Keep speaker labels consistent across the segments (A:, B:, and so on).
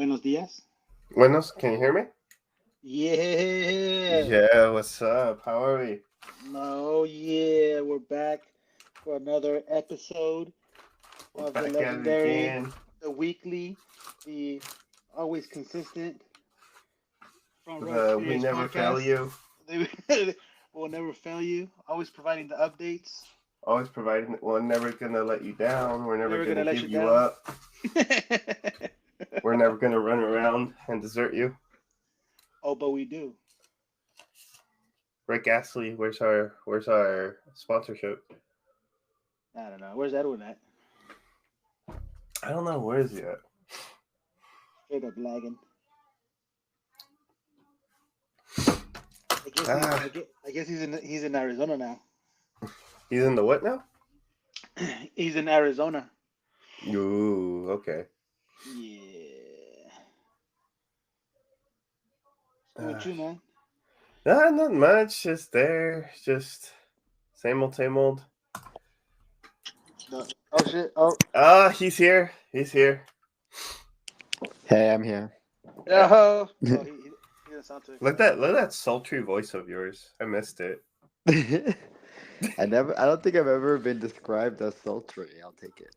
A: Buenos días.
B: Buenos, can you hear me?
A: Yeah.
B: Yeah, what's up? How are we?
A: No, yeah. We're back for another episode
B: We're
A: of the
B: back at it
A: legendary,
B: again.
A: the weekly, the always consistent Front Row
B: The We
A: Experience
B: Never Fail
A: podcast.
B: You.
A: They will never fail you. Always providing the updates.
B: Always providing. We're never gonna let you down. We're never
A: Never
B: gonna
A: gonna let you
B: give you
A: down.
B: up. We're never gonna run around and desert you.
A: Oh, but we do.
B: Rick Astley, where's our sponsorship?
A: I don't know. Where's Edwin at?
B: I don't know. Where is he at?
A: Straight up lagging. I guess he's in Arizona now.
B: He's in the what now?
A: He's in Arizona.
B: Ooh, okay.
A: Yeah. What you, man?
B: Not much. Just there. Just same old, same old.
A: No. Oh shit! Oh.
B: He's here. He's here.
C: Hey, I'm here.
A: Oh. He doesn't sound too
B: Look at that sultry voice of yours. I missed it.
C: I don't think I've ever been described as sultry. I'll take it.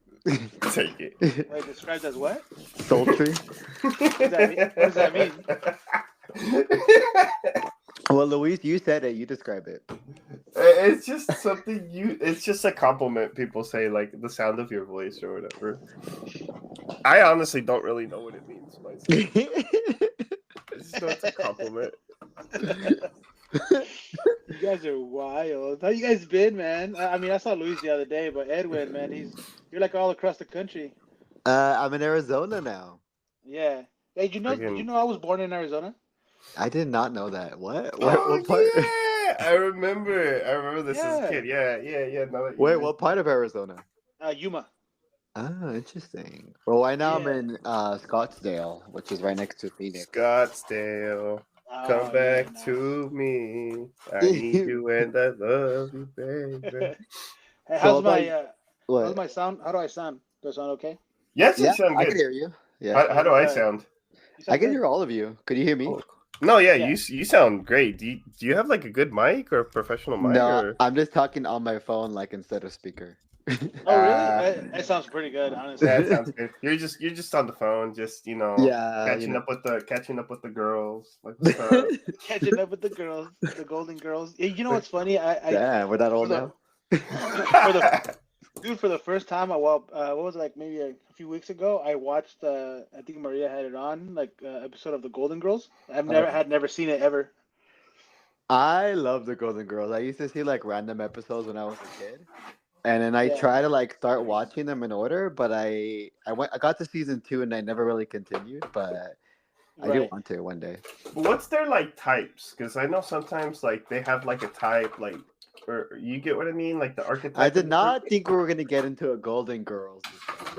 B: Take it.
A: Wait, described as what?
C: Sultry?
A: What does that mean?
C: Well, Luis, you said it. You describe it.
B: It's just something it's just a compliment people say, like the sound of your voice or whatever. I honestly don't really know what it means myself. I just know it's a compliment.
A: You guys are wild. How you guys been, man? I mean, I saw Luis the other day, but Edwin, man, you're like all across the country.
C: I'm in Arizona now.
A: Yeah. Hey, did you know I was born in Arizona?
C: I did not know that. What?
B: What
C: part?
B: Yeah, I remember this as a kid. Yeah.
C: Wait, what part of Arizona?
A: Yuma.
C: Oh, interesting. Well, right now I'm
A: Yeah.
C: in Scottsdale, which is right next to Phoenix.
B: Scottsdale. Come back to me. I need you and I love you, baby.
A: Hey, how's my sound? How do I sound? Do I sound okay?
B: Yes, you sound good.
C: I can hear you. Yeah.
B: How do I sound?
C: I can hear all of you. Could you hear me?
B: Oh. No, yeah, you sound great. Do you have like a good mic or a professional mic?
C: No, I'm just talking on my phone, like instead of speaker.
A: Oh really? That sounds pretty good, honestly.
B: That sounds good. You're just on the phone, just catching up with the girls. Like,
A: catching up with the girls, the golden girls. You know what's funny?
C: Damn, we're that old now.
A: For the first time, what was it, like maybe a few weeks ago, I watched. I think Maria had it on, like episode of the Golden Girls. I've never seen it ever.
C: I love the Golden Girls. I used to see like random episodes when I was a kid, and then I try to like start watching them in order. But I got to season 2 and I never really continued. But I do want to one day.
B: What's their like types? Because I know sometimes like they have like a type like. Or you get what I mean, like the archetype.
C: I did not think we were gonna get into a Golden Girls.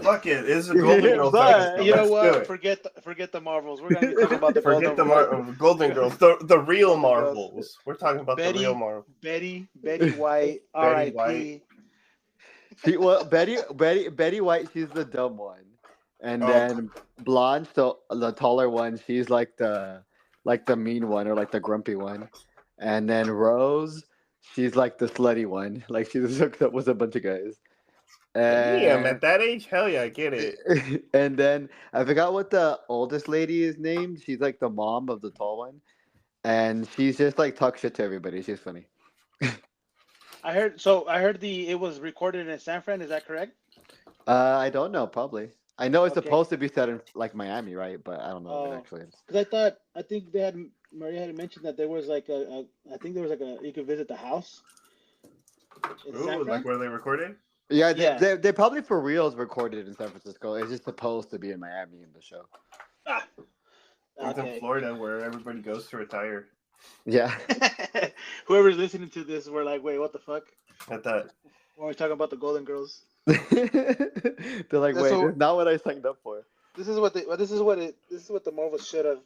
B: Fuck it, it's a Golden Girls.
A: But you know what? Forget the Marvels. We're gonna be talking about the
B: Golden Girls, the real Marvels. We're talking about the real Marvels.
A: Betty White, R.I.P.
C: Betty White, she's the dumb one, and then Blonde, the taller one, she's like the mean one or like the grumpy one, and then Rose. She's like the slutty one. Like she just hooked up with a bunch of guys.
B: Damn, at that age, hell yeah, I get it.
C: And then I forgot what the oldest lady is named. She's like the mom of the tall one. And she's just like talk shit to everybody. She's funny.
A: I heard it was recorded in San Fran, is that correct?
C: I don't know, probably. I know it's supposed to be set in like Miami, right? But I don't know if it actually is.
A: Because I think Maria had mentioned that there was like you could visit the house.
B: Ooh, like where they recorded?
C: Yeah, they probably for reals recorded in San Francisco. It's just supposed to be in Miami in the show.
B: It's in Florida where everybody goes to retire.
C: Yeah.
A: Whoever's listening to this, we're like, wait, what the fuck?
B: At that.
A: When we're talking about the Golden Girls.
C: They're like, wait, this is not what I signed up for.
A: This is what the Marvel should have.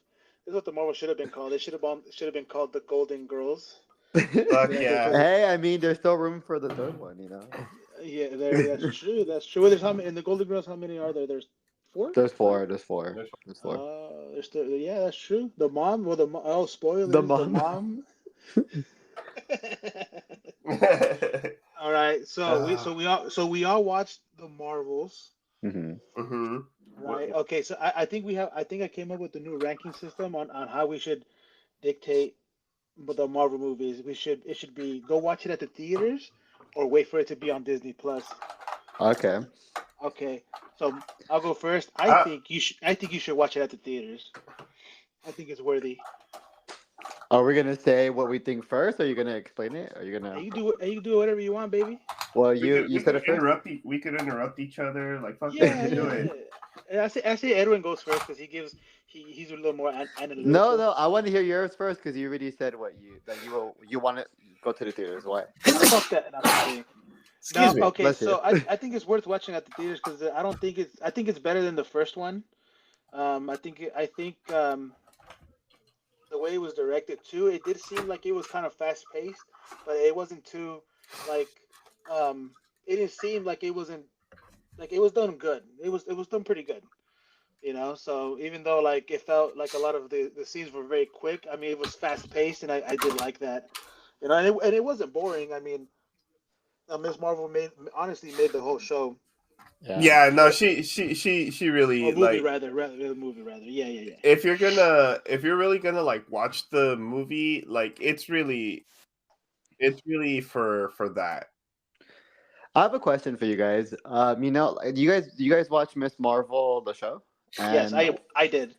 A: This is what the Marvel should have been called. It should have been called the Golden Girls.
B: Fuck yeah.
C: Hey, I mean, there's still room for the third one, you know.
A: Yeah, that's true. That's true. There's in the Golden Girls, how many are there? There's Four?
C: There's four. There's four.
B: There's-
C: There's four.
A: There's the, yeah, that's true. The mom, well, oh, spoilers,
C: The
A: the
C: mom.
A: mom. All right, so we all watched the Marvels,
C: hmm
B: Mm-hmm.
A: right? Okay, so I think I think I came up with the new ranking system on how we should dictate the Marvel movies. It should be go watch it at the theaters or wait for it to be on Disney Plus.
C: Okay.
A: Okay, so I'll go first. I think you should watch it at the theaters. I think it's worthy.
C: Are we gonna say what we think first? Or are you gonna explain it? Are you gonna?
A: And you can do whatever you want, baby.
C: Well,
B: We
C: you
B: could
C: said it first.
B: we could interrupt each other. Like fuck
A: Yeah,
B: it, do
A: yeah,
B: it.
A: yeah. And I say Edwin goes first because he's a little more analytical.
C: No. I want to hear yours first because you already said you want to go to the theaters. Why?
A: Fuck that. No, I'm just kidding.
B: Excuse me.
A: Okay,
C: Bless
A: so
C: you.
A: I think it's worth watching at the theaters because I think it's better than the first one. I think the way it was directed too, it did seem like it was kind of fast paced, but it wasn't too like it didn't seem like it wasn't like it was done good. It was done pretty good. You know, so even though like it felt like a lot of the scenes were very quick, I mean it was fast paced and I did like that. You know, and it wasn't boring. I mean, Miss Marvel honestly made the whole show.
B: Yeah, no, she really
A: Or movie
B: like.
A: rather, the movie rather. Yeah.
B: If you're really gonna like watch the movie, like it's really for that.
C: I have a question for you guys. You guys watch Miss Marvel the show?
A: Yes, I did.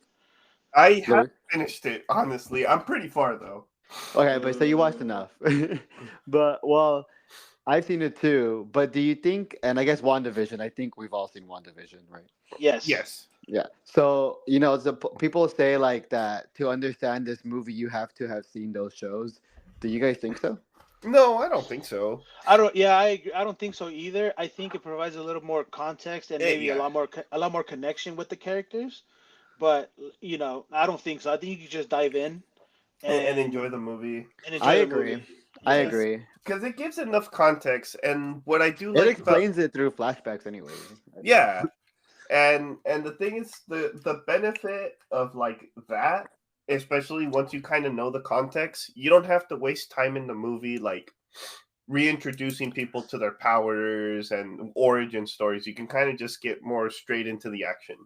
B: I haven't finished it, honestly. I'm pretty far though.
C: Okay, but so you watched enough. But well, I've seen it too. But do you think? And I guess WandaVision. I think we've all seen WandaVision, right?
A: Yes.
B: Yes.
C: Yeah. So people say like that to understand this movie, you have to have seen those shows. Do you guys think so?
B: No, I don't think so.
A: I don't. Yeah, I agree. I don't think so either. I think it provides a little more context and maybe
B: Yeah.
A: a lot more connection with the characters. But you know, I don't think so. I think you can just dive in
B: And enjoy the movie.
A: And enjoy
C: I
A: the
C: agree.
A: movie.
C: I
A: Yes.
C: agree.
B: Because it gives enough context, and what I do
C: It
B: like
C: explains it through flashbacks, anyway.
B: yeah, and the thing is the benefit of like that, especially once you kind of know the context, you don't have to waste time in the movie like reintroducing people to their powers and origin stories. You can kind of just get more straight into the action.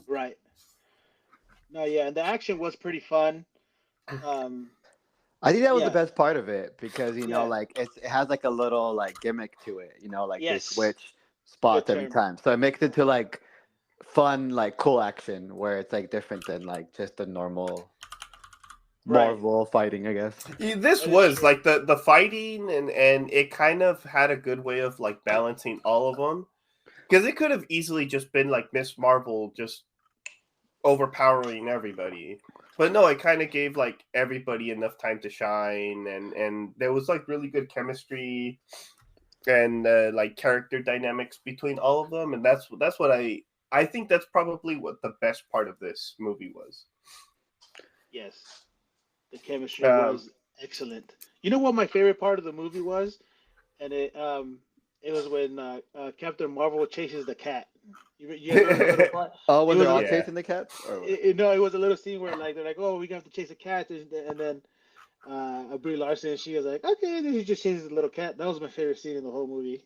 A: Right. No, yeah, and the action was pretty fun.
C: I think that was
A: Yeah.
C: the best part of it because
A: Yeah.
C: like it has like a little like gimmick to it. Like they
A: Yes.
C: switch spots
A: Good
C: every
A: term.
C: time, so it makes it to like fun, like cool action where it's like different than like just the normal
A: Right.
C: Marvel fighting, I guess.
B: This
A: That is
B: was
A: true.
B: like the fighting and it kind of had a good way of like balancing all of them, because it could have easily just been like Miss Marvel just overpowering everybody, but no, it kind of gave like everybody enough time to shine, and there was like really good chemistry and like character dynamics between all of them, and that's what I think that's probably what the best part of this movie was.
A: Yes. The chemistry
B: Um,
A: was excellent. You know what my favorite part of the movie was? And it was when Captain Marvel chases the cat. You remember the little part?
C: Oh, when
A: It
C: they're
A: was-
C: all
B: Yeah.
C: chasing the cats? Or what?
A: No, it was a little scene where like they're like, "Oh, we have to chase a cat," and then Brie Larson, she was like, "Okay," and then he just chases the little cat. That was my favorite scene in the whole movie.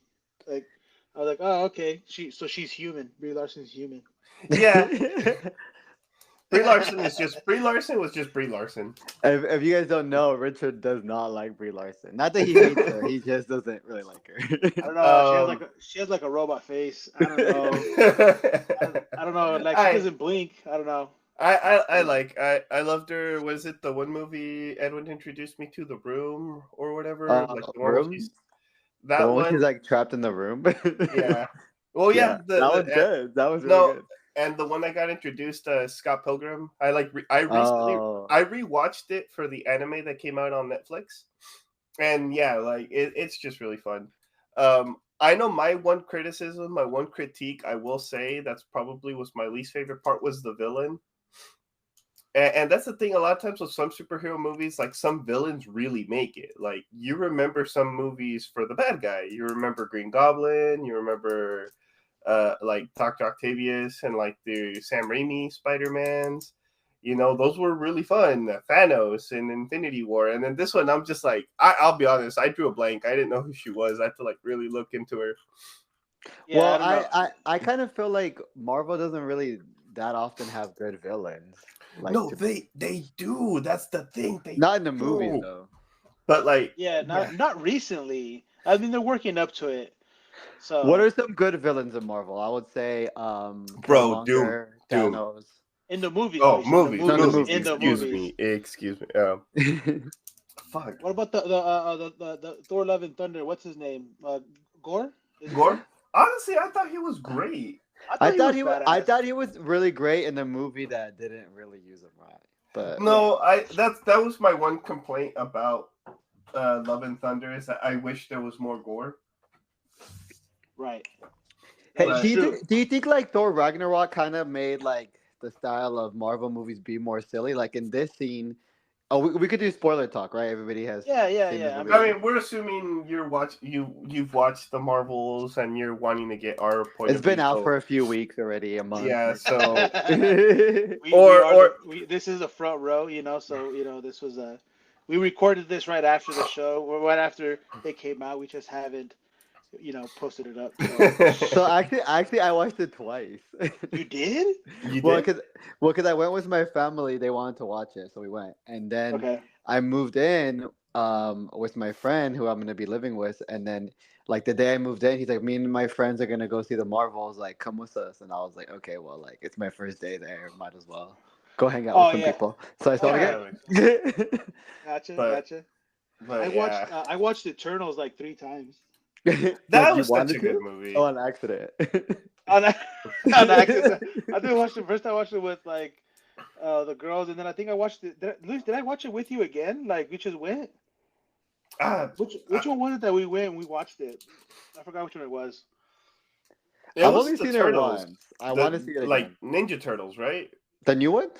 A: Like, I was like, "Oh, okay, she's human. Brie Larson's human."
B: yeah, Brie Larson was just Brie Larson.
C: If you guys don't know, Richard does not like Brie Larson. Not that he hates her, he just doesn't really like her.
A: I don't know. She has like a robot face. I don't know. I don't know. Like she doesn't blink. I don't know.
B: I loved her. Was it the one movie Edwin introduced me to, The Room or whatever? Like the one where
C: Room?
B: that
C: The one
B: one.
C: she's like trapped in the room.
B: Yeah. Well, yeah.
C: that was good. That was really
B: no,
C: good.
B: and the one I got introduced, Scott Pilgrim. I recently
C: Oh.
B: I rewatched it for the anime that came out on Netflix, and yeah, like it's just really fun. I know my one criticism, my one critique, I will say that's probably was my least favorite part was the villain. And that's the thing. A lot of times with some superhero movies, like some villains really make it. Like you remember some movies for the bad guy. You remember Green Goblin. You remember like Dr. Octavius and like the Sam Raimi Spider-Mans. Those were really fun. Thanos and Infinity War. And then this one, I'm just like, I'll be honest, I drew a blank. I didn't know who she was. I had to like really look into her.
A: Yeah,
C: Well,
A: I don't know.
C: I kind of feel like Marvel doesn't really that often have good villains. Like
B: No, they do. That's the thing. They
C: not in the movies
B: do.
C: though.
B: But like,
A: Yeah, not recently. I mean, they're working up to it. So
C: What are some good villains in Marvel? I would say
B: Bro,
C: Killmonger,
B: Doom.
C: Thanos.
A: in the movies,
B: oh,
A: obviously,
B: movies,
C: No, the
B: movies.
C: movies.
A: in the
B: Excuse
A: movies.
B: me. Excuse me. Fuck.
A: What about the Thor: Love and Thunder? What's his name? Gore. Is it
B: Gore? Honestly, I thought he was great.
C: I thought he
A: was.
C: was. I thought he was really great in the movie that didn't really use him right. But
B: No, that was my one complaint about Love and Thunder is that I wish there was more gore.
A: Right.
C: hey,
B: Right.
C: do you think like Thor Ragnarok kind of made like the style of Marvel movies be more silly? Like in this scene, oh, we could do spoiler talk, right? Everybody has.
A: Yeah.
C: seen the
A: I
C: movie.
B: I mean, we're assuming you've watched the Marvels and you're wanting to get our point
C: It's
B: of
C: been
B: view.
C: out
B: So-
C: for a few weeks already, a month.
B: Yeah,
C: maybe.
B: so
A: This is a front row, So this was we recorded this right after the show, or right after it came out. We just haven't, posted it up. So.
C: So actually, I watched it twice.
A: You did?
B: you
C: Well,
B: did?
C: because I went with my family, they wanted to watch it, so we went, and then
A: Okay.
C: I moved in with my friend who I'm gonna be living with, and then like the day I moved in, he's like, me and my friends are gonna go see the Marvels, like come with us, and I was like, okay, well, like it's my first day there, might as well go hang out with some people. So I saw it again.
A: Gotcha.
B: But
A: I watched Eternals like 3 times.
B: that
C: You
B: was such
C: wanted
B: a good
C: to?
B: movie.
C: Oh, on accident.
A: On accident. I did watch it first. I watched it with like the girls, and then I think I watched it. Did I watch it with you again? Like we just went. Which one was it that we went and we watched it? I forgot which one it was.
B: It
C: I've
B: was
C: only
B: the
C: seen
B: Turtles.
C: it once. I want to see it again.
B: Like Ninja Turtles, right?
C: The new one?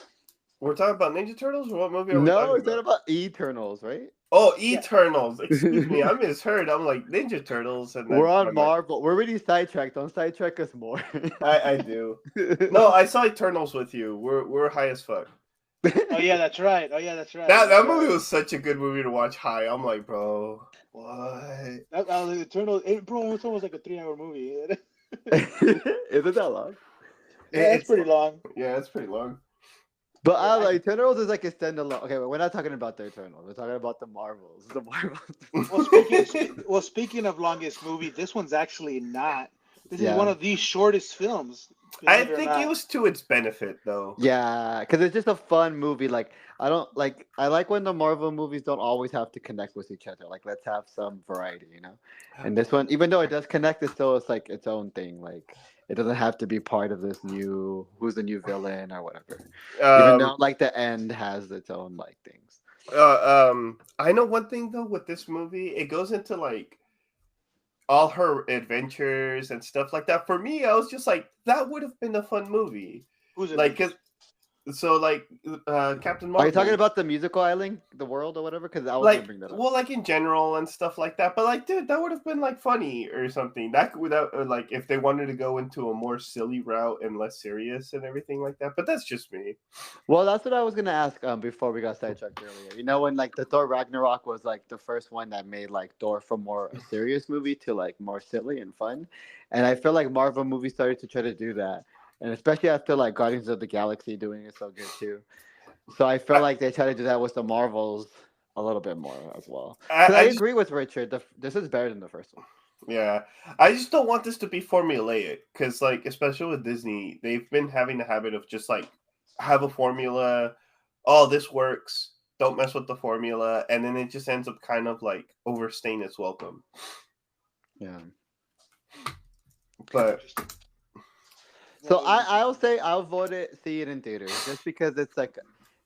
B: We're talking about Ninja Turtles, or what movie are we
C: No,
B: talking
C: it's not about Eternals, right?
B: Oh,
A: Yeah.
B: Eternals. Excuse me, I misheard. I'm like Ninja Turtles, and
C: We're on Marvel. We're really sidetracked. Don't sidetrack us more.
B: I do. No, I saw Eternals with you. We're high as fuck.
A: Oh yeah, that's right.
B: That movie was such a good movie to watch high. I'm like, bro, what?
A: That was Eternal. Bro, it's almost like a 3-hour movie.
C: Is it that long?
A: Yeah, it's pretty long.
B: Yeah, it's pretty long.
C: But
A: Yeah,
C: I don't know, Eternals is like a standalone. Okay, but we're not talking about the Eternals. We're talking about the Marvels. The Marvels.
A: Well, speaking of longest movie, this one's actually not. This
C: Yeah.
A: is one of the shortest films.
B: I
A: believe it or
B: think
A: not.
B: it was to its benefit, though.
C: Yeah, because it's just a fun movie. Like I like when the Marvel movies don't always have to connect with each other. Like let's have some variety, And this one, even though it does connect, it's like its own thing. Like it doesn't have to be part of this who's the new villain or whatever. Even though like the end has its own like things.
B: I know one thing though with this movie, it goes into like all her adventures and stuff like that. For me, I was just like, that would have been a fun movie.
A: Who's it?
B: Like, Captain Marvel.
C: Are you talking about the musical island, the world, or whatever? Because I was
B: like,
C: gonna bring that up.
B: well, like in general and stuff like that. But like, dude, that would have been like funny or something. That without like if they wanted to go into a more silly route and less serious and everything like that. But that's just me.
C: Well, that's what I was gonna ask before we got sidetracked earlier. When like the Thor Ragnarok was like the first one that made like Thor from more a serious movie to like more silly and fun, and I feel like Marvel movies started to try to do that, and especially after like Guardians of the Galaxy doing it so good too. So I feel like they try to do that with the Marvels a little bit more as well. I agree with Richard. This is better than the first one.
B: Yeah, I just don't want this to be formulaic because, like, especially with Disney, they've been having the habit of just like have a formula. Oh, this works. Don't mess with the formula, and then it just ends up kind of like overstaying its welcome.
C: Yeah.
B: But
C: So I'll say I'll vote it, see it in theaters, just because it's like,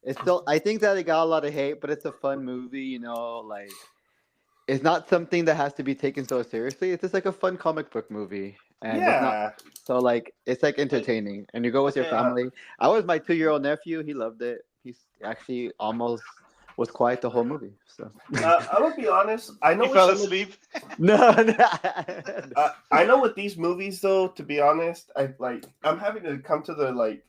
C: it's still. I think that it got a lot of hate, but it's a fun movie. Like it's not something that has to be taken so seriously. It's just like a fun comic book movie, and
B: yeah,
C: so like it's like entertaining, and you go with your
A: Okay,
C: family. I was my 2-year-old nephew. He loved it. He's actually was quiet the whole movie. So
B: I'm gonna be honest. I know
A: He
B: with
A: fell
B: some of-
A: asleep.
C: no,
B: I know with these movies though. To be honest, I'm having to come to the like,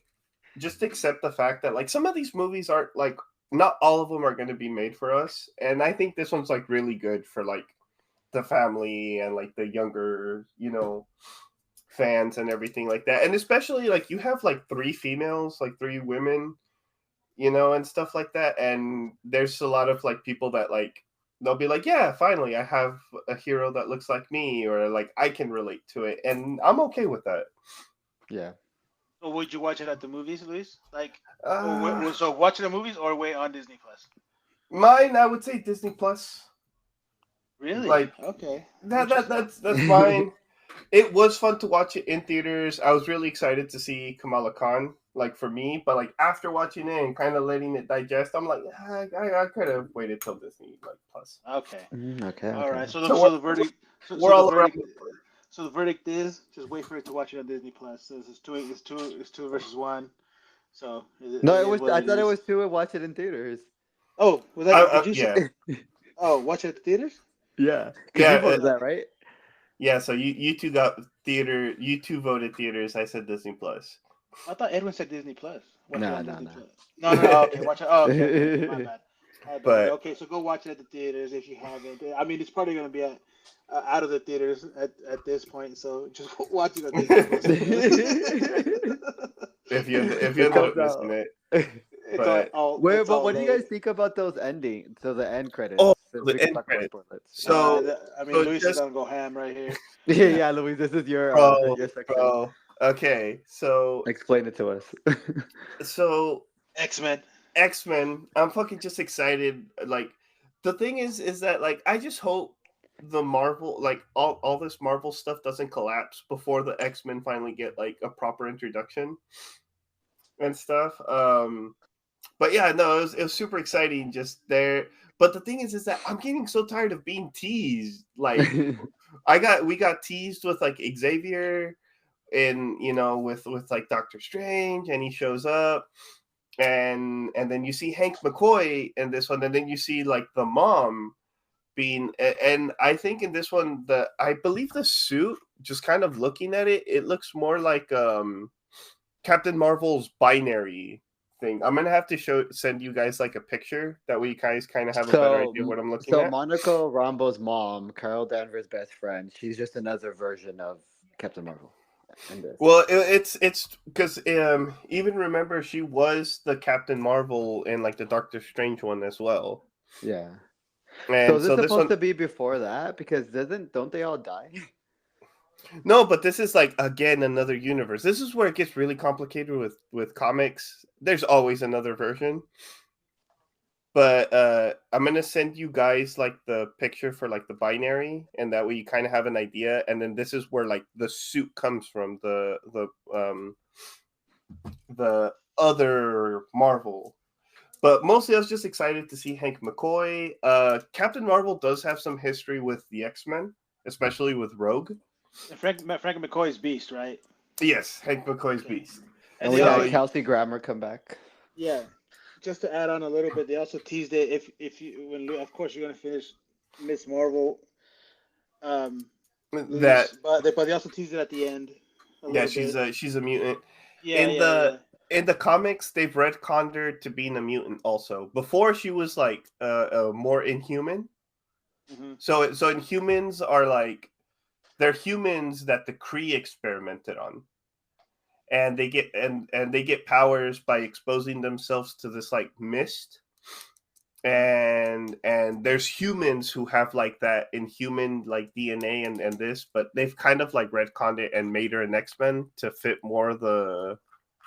B: just accept the fact that like some of these movies aren't like, not all of them are going to be made for us, and I think this one's like really good for like the family and like the younger, fans and everything like that, and especially like you have like three females, like three women, and stuff like that, and there's a lot of like people that like they'll be like, yeah, finally I have a hero that looks like me, or like I can relate to it, and I'm okay with that.
C: yeah.
A: So would you watch it at the movies, Luis? Like,
B: Uh,
A: so watch the movies or wait on Disney Plus?
B: Mine, I would say Disney Plus.
A: Really?
B: Like
A: Okay.
B: that's fine. It was fun to watch it in theaters. I was really excited to see Kamala Khan, like for me, but like after watching it and kind of letting it digest, I'm like, I could have waited till Disney like Plus.
A: Okay.
C: Okay.
A: All right. So
B: So
A: the verdict.
B: we're
A: the
B: all
A: verdict.
B: around.
A: So the verdict is just wait for it to watch it on Disney Plus. So it's two versus one. So
C: No,
A: it
C: it
A: is
C: was.
A: what
C: I
A: it
C: thought it
A: is.
C: was two and watch it in theaters.
A: Oh, was that? Did you
B: Yeah,
A: say? Oh, watch it at the theaters.
C: Yeah.
B: Yeah,
C: You voted that, right?
B: yeah. So you two got theater. You two voted theaters. I said Disney Plus.
A: I thought Edwin said Disney Plus. Watch it
C: No,
A: on
C: no,
A: Disney
C: no.
A: Plus. No. Okay, watch it. Oh, okay. My bad. My bad.
B: But-
A: Okay, so go watch it at the theaters if you haven't. I mean, it's probably going to be out of the theaters at this point, so just watch it on Disney Plus.
B: If you
C: It
B: end
C: comes
B: up missing
C: out.
B: it, but-
C: Wait, but what do you guys think about those endings? So the end credits.
B: Oh,
C: since
B: the
C: we can
B: end
C: talk about
B: credits.
C: spoilers.
B: So
A: I mean,
B: so
A: Luis is
B: just-
A: gonna go ham right here.
C: Yeah, Louise, this is your section.
B: bro. Okay, so
C: Explain it to us.
A: X-Men.
B: X-Men, I'm fucking just excited. Like the thing is that like I just hope the Marvel, like all this Marvel stuff doesn't collapse before the X-Men finally get like a proper introduction and stuff. But yeah, no, it was super exciting just there. But the thing is that I'm getting so tired of being teased. Like we got teased with like Xavier and with like Doctor Strange, and he shows up, and then you see Hank McCoy in this one, and then you see like the mom being, and I think in this one I believe the suit, just kind of looking at it, it looks more like Captain Marvel's binary thing. I'm gonna have to send you guys like a picture that way you guys kind of have a better idea what I'm looking at.
C: So Monica Rambeau's mom, Carol Danvers' best friend, she's just another version of Captain Marvel.
B: Well, it's because even remember she was the Captain Marvel in like the Doctor Strange one as well.
C: Yeah.
B: And
C: so is
B: so
C: it
B: this
C: supposed
B: one,
C: to be before that? Because don't they all die?
B: no, but this is like again another universe. This is where it gets really complicated with comics. There's always another version. But I'm gonna send you guys like the picture for like the binary, and that way you kind of have an idea. And then this is where like the suit comes from, the other Marvel. But mostly, I was just excited to see Hank McCoy. Captain Marvel does have some history with the X-Men, especially with Rogue.
A: Frank McCoy's Beast, right?
B: Yes, Hank McCoy's
A: Okay.
B: Beast.
C: And we
A: they
C: got
A: also-
C: Kelsey Grammer come back.
A: Yeah. Just to add on a little bit, they also teased it. If you of course you're gonna finish Miss Marvel.
B: That
A: but they also teased it at the end.
B: yeah, she's a mutant.
A: Yeah,
B: In the comics, they've retconned her to being a mutant also. Before she was like more inhuman.
A: Mm-hmm.
B: So Inhumans are like, they're humans that the Kree experimented on. And they get and they get powers by exposing themselves to this like mist. And there's humans who have like that inhuman like DNA and this, but they've kind of like retconned it and made her an X-Men to fit more of the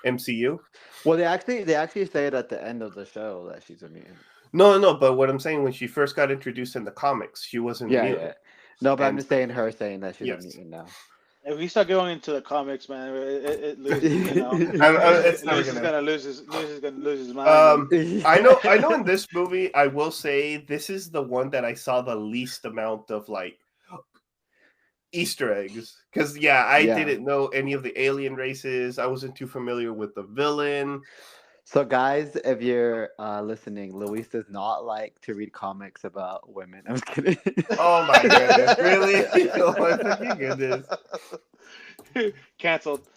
B: MCU.
C: Well, they actually say it at the end of the show that she's a mutant.
B: No, but what I'm saying, when she first got introduced in the comics, she wasn't a mutant.
C: Yeah. No, but I'm
B: And-
C: just saying that she's
B: Yes.
C: a mutant now.
A: If we start going into the comics, man, it loses.
B: It's never
A: Luis is
B: gonna-
A: gonna lose his mind.
B: I know in this movie, I will say this is the one that I saw the least amount of like Easter eggs, because I didn't know any of the alien races. I wasn't too familiar with the villain.
C: So, guys, if you're listening, Luis does not like to read comics about women. I'm just kidding.
B: Oh my goodness, really? Oh my fucking goodness.
A: Canceled.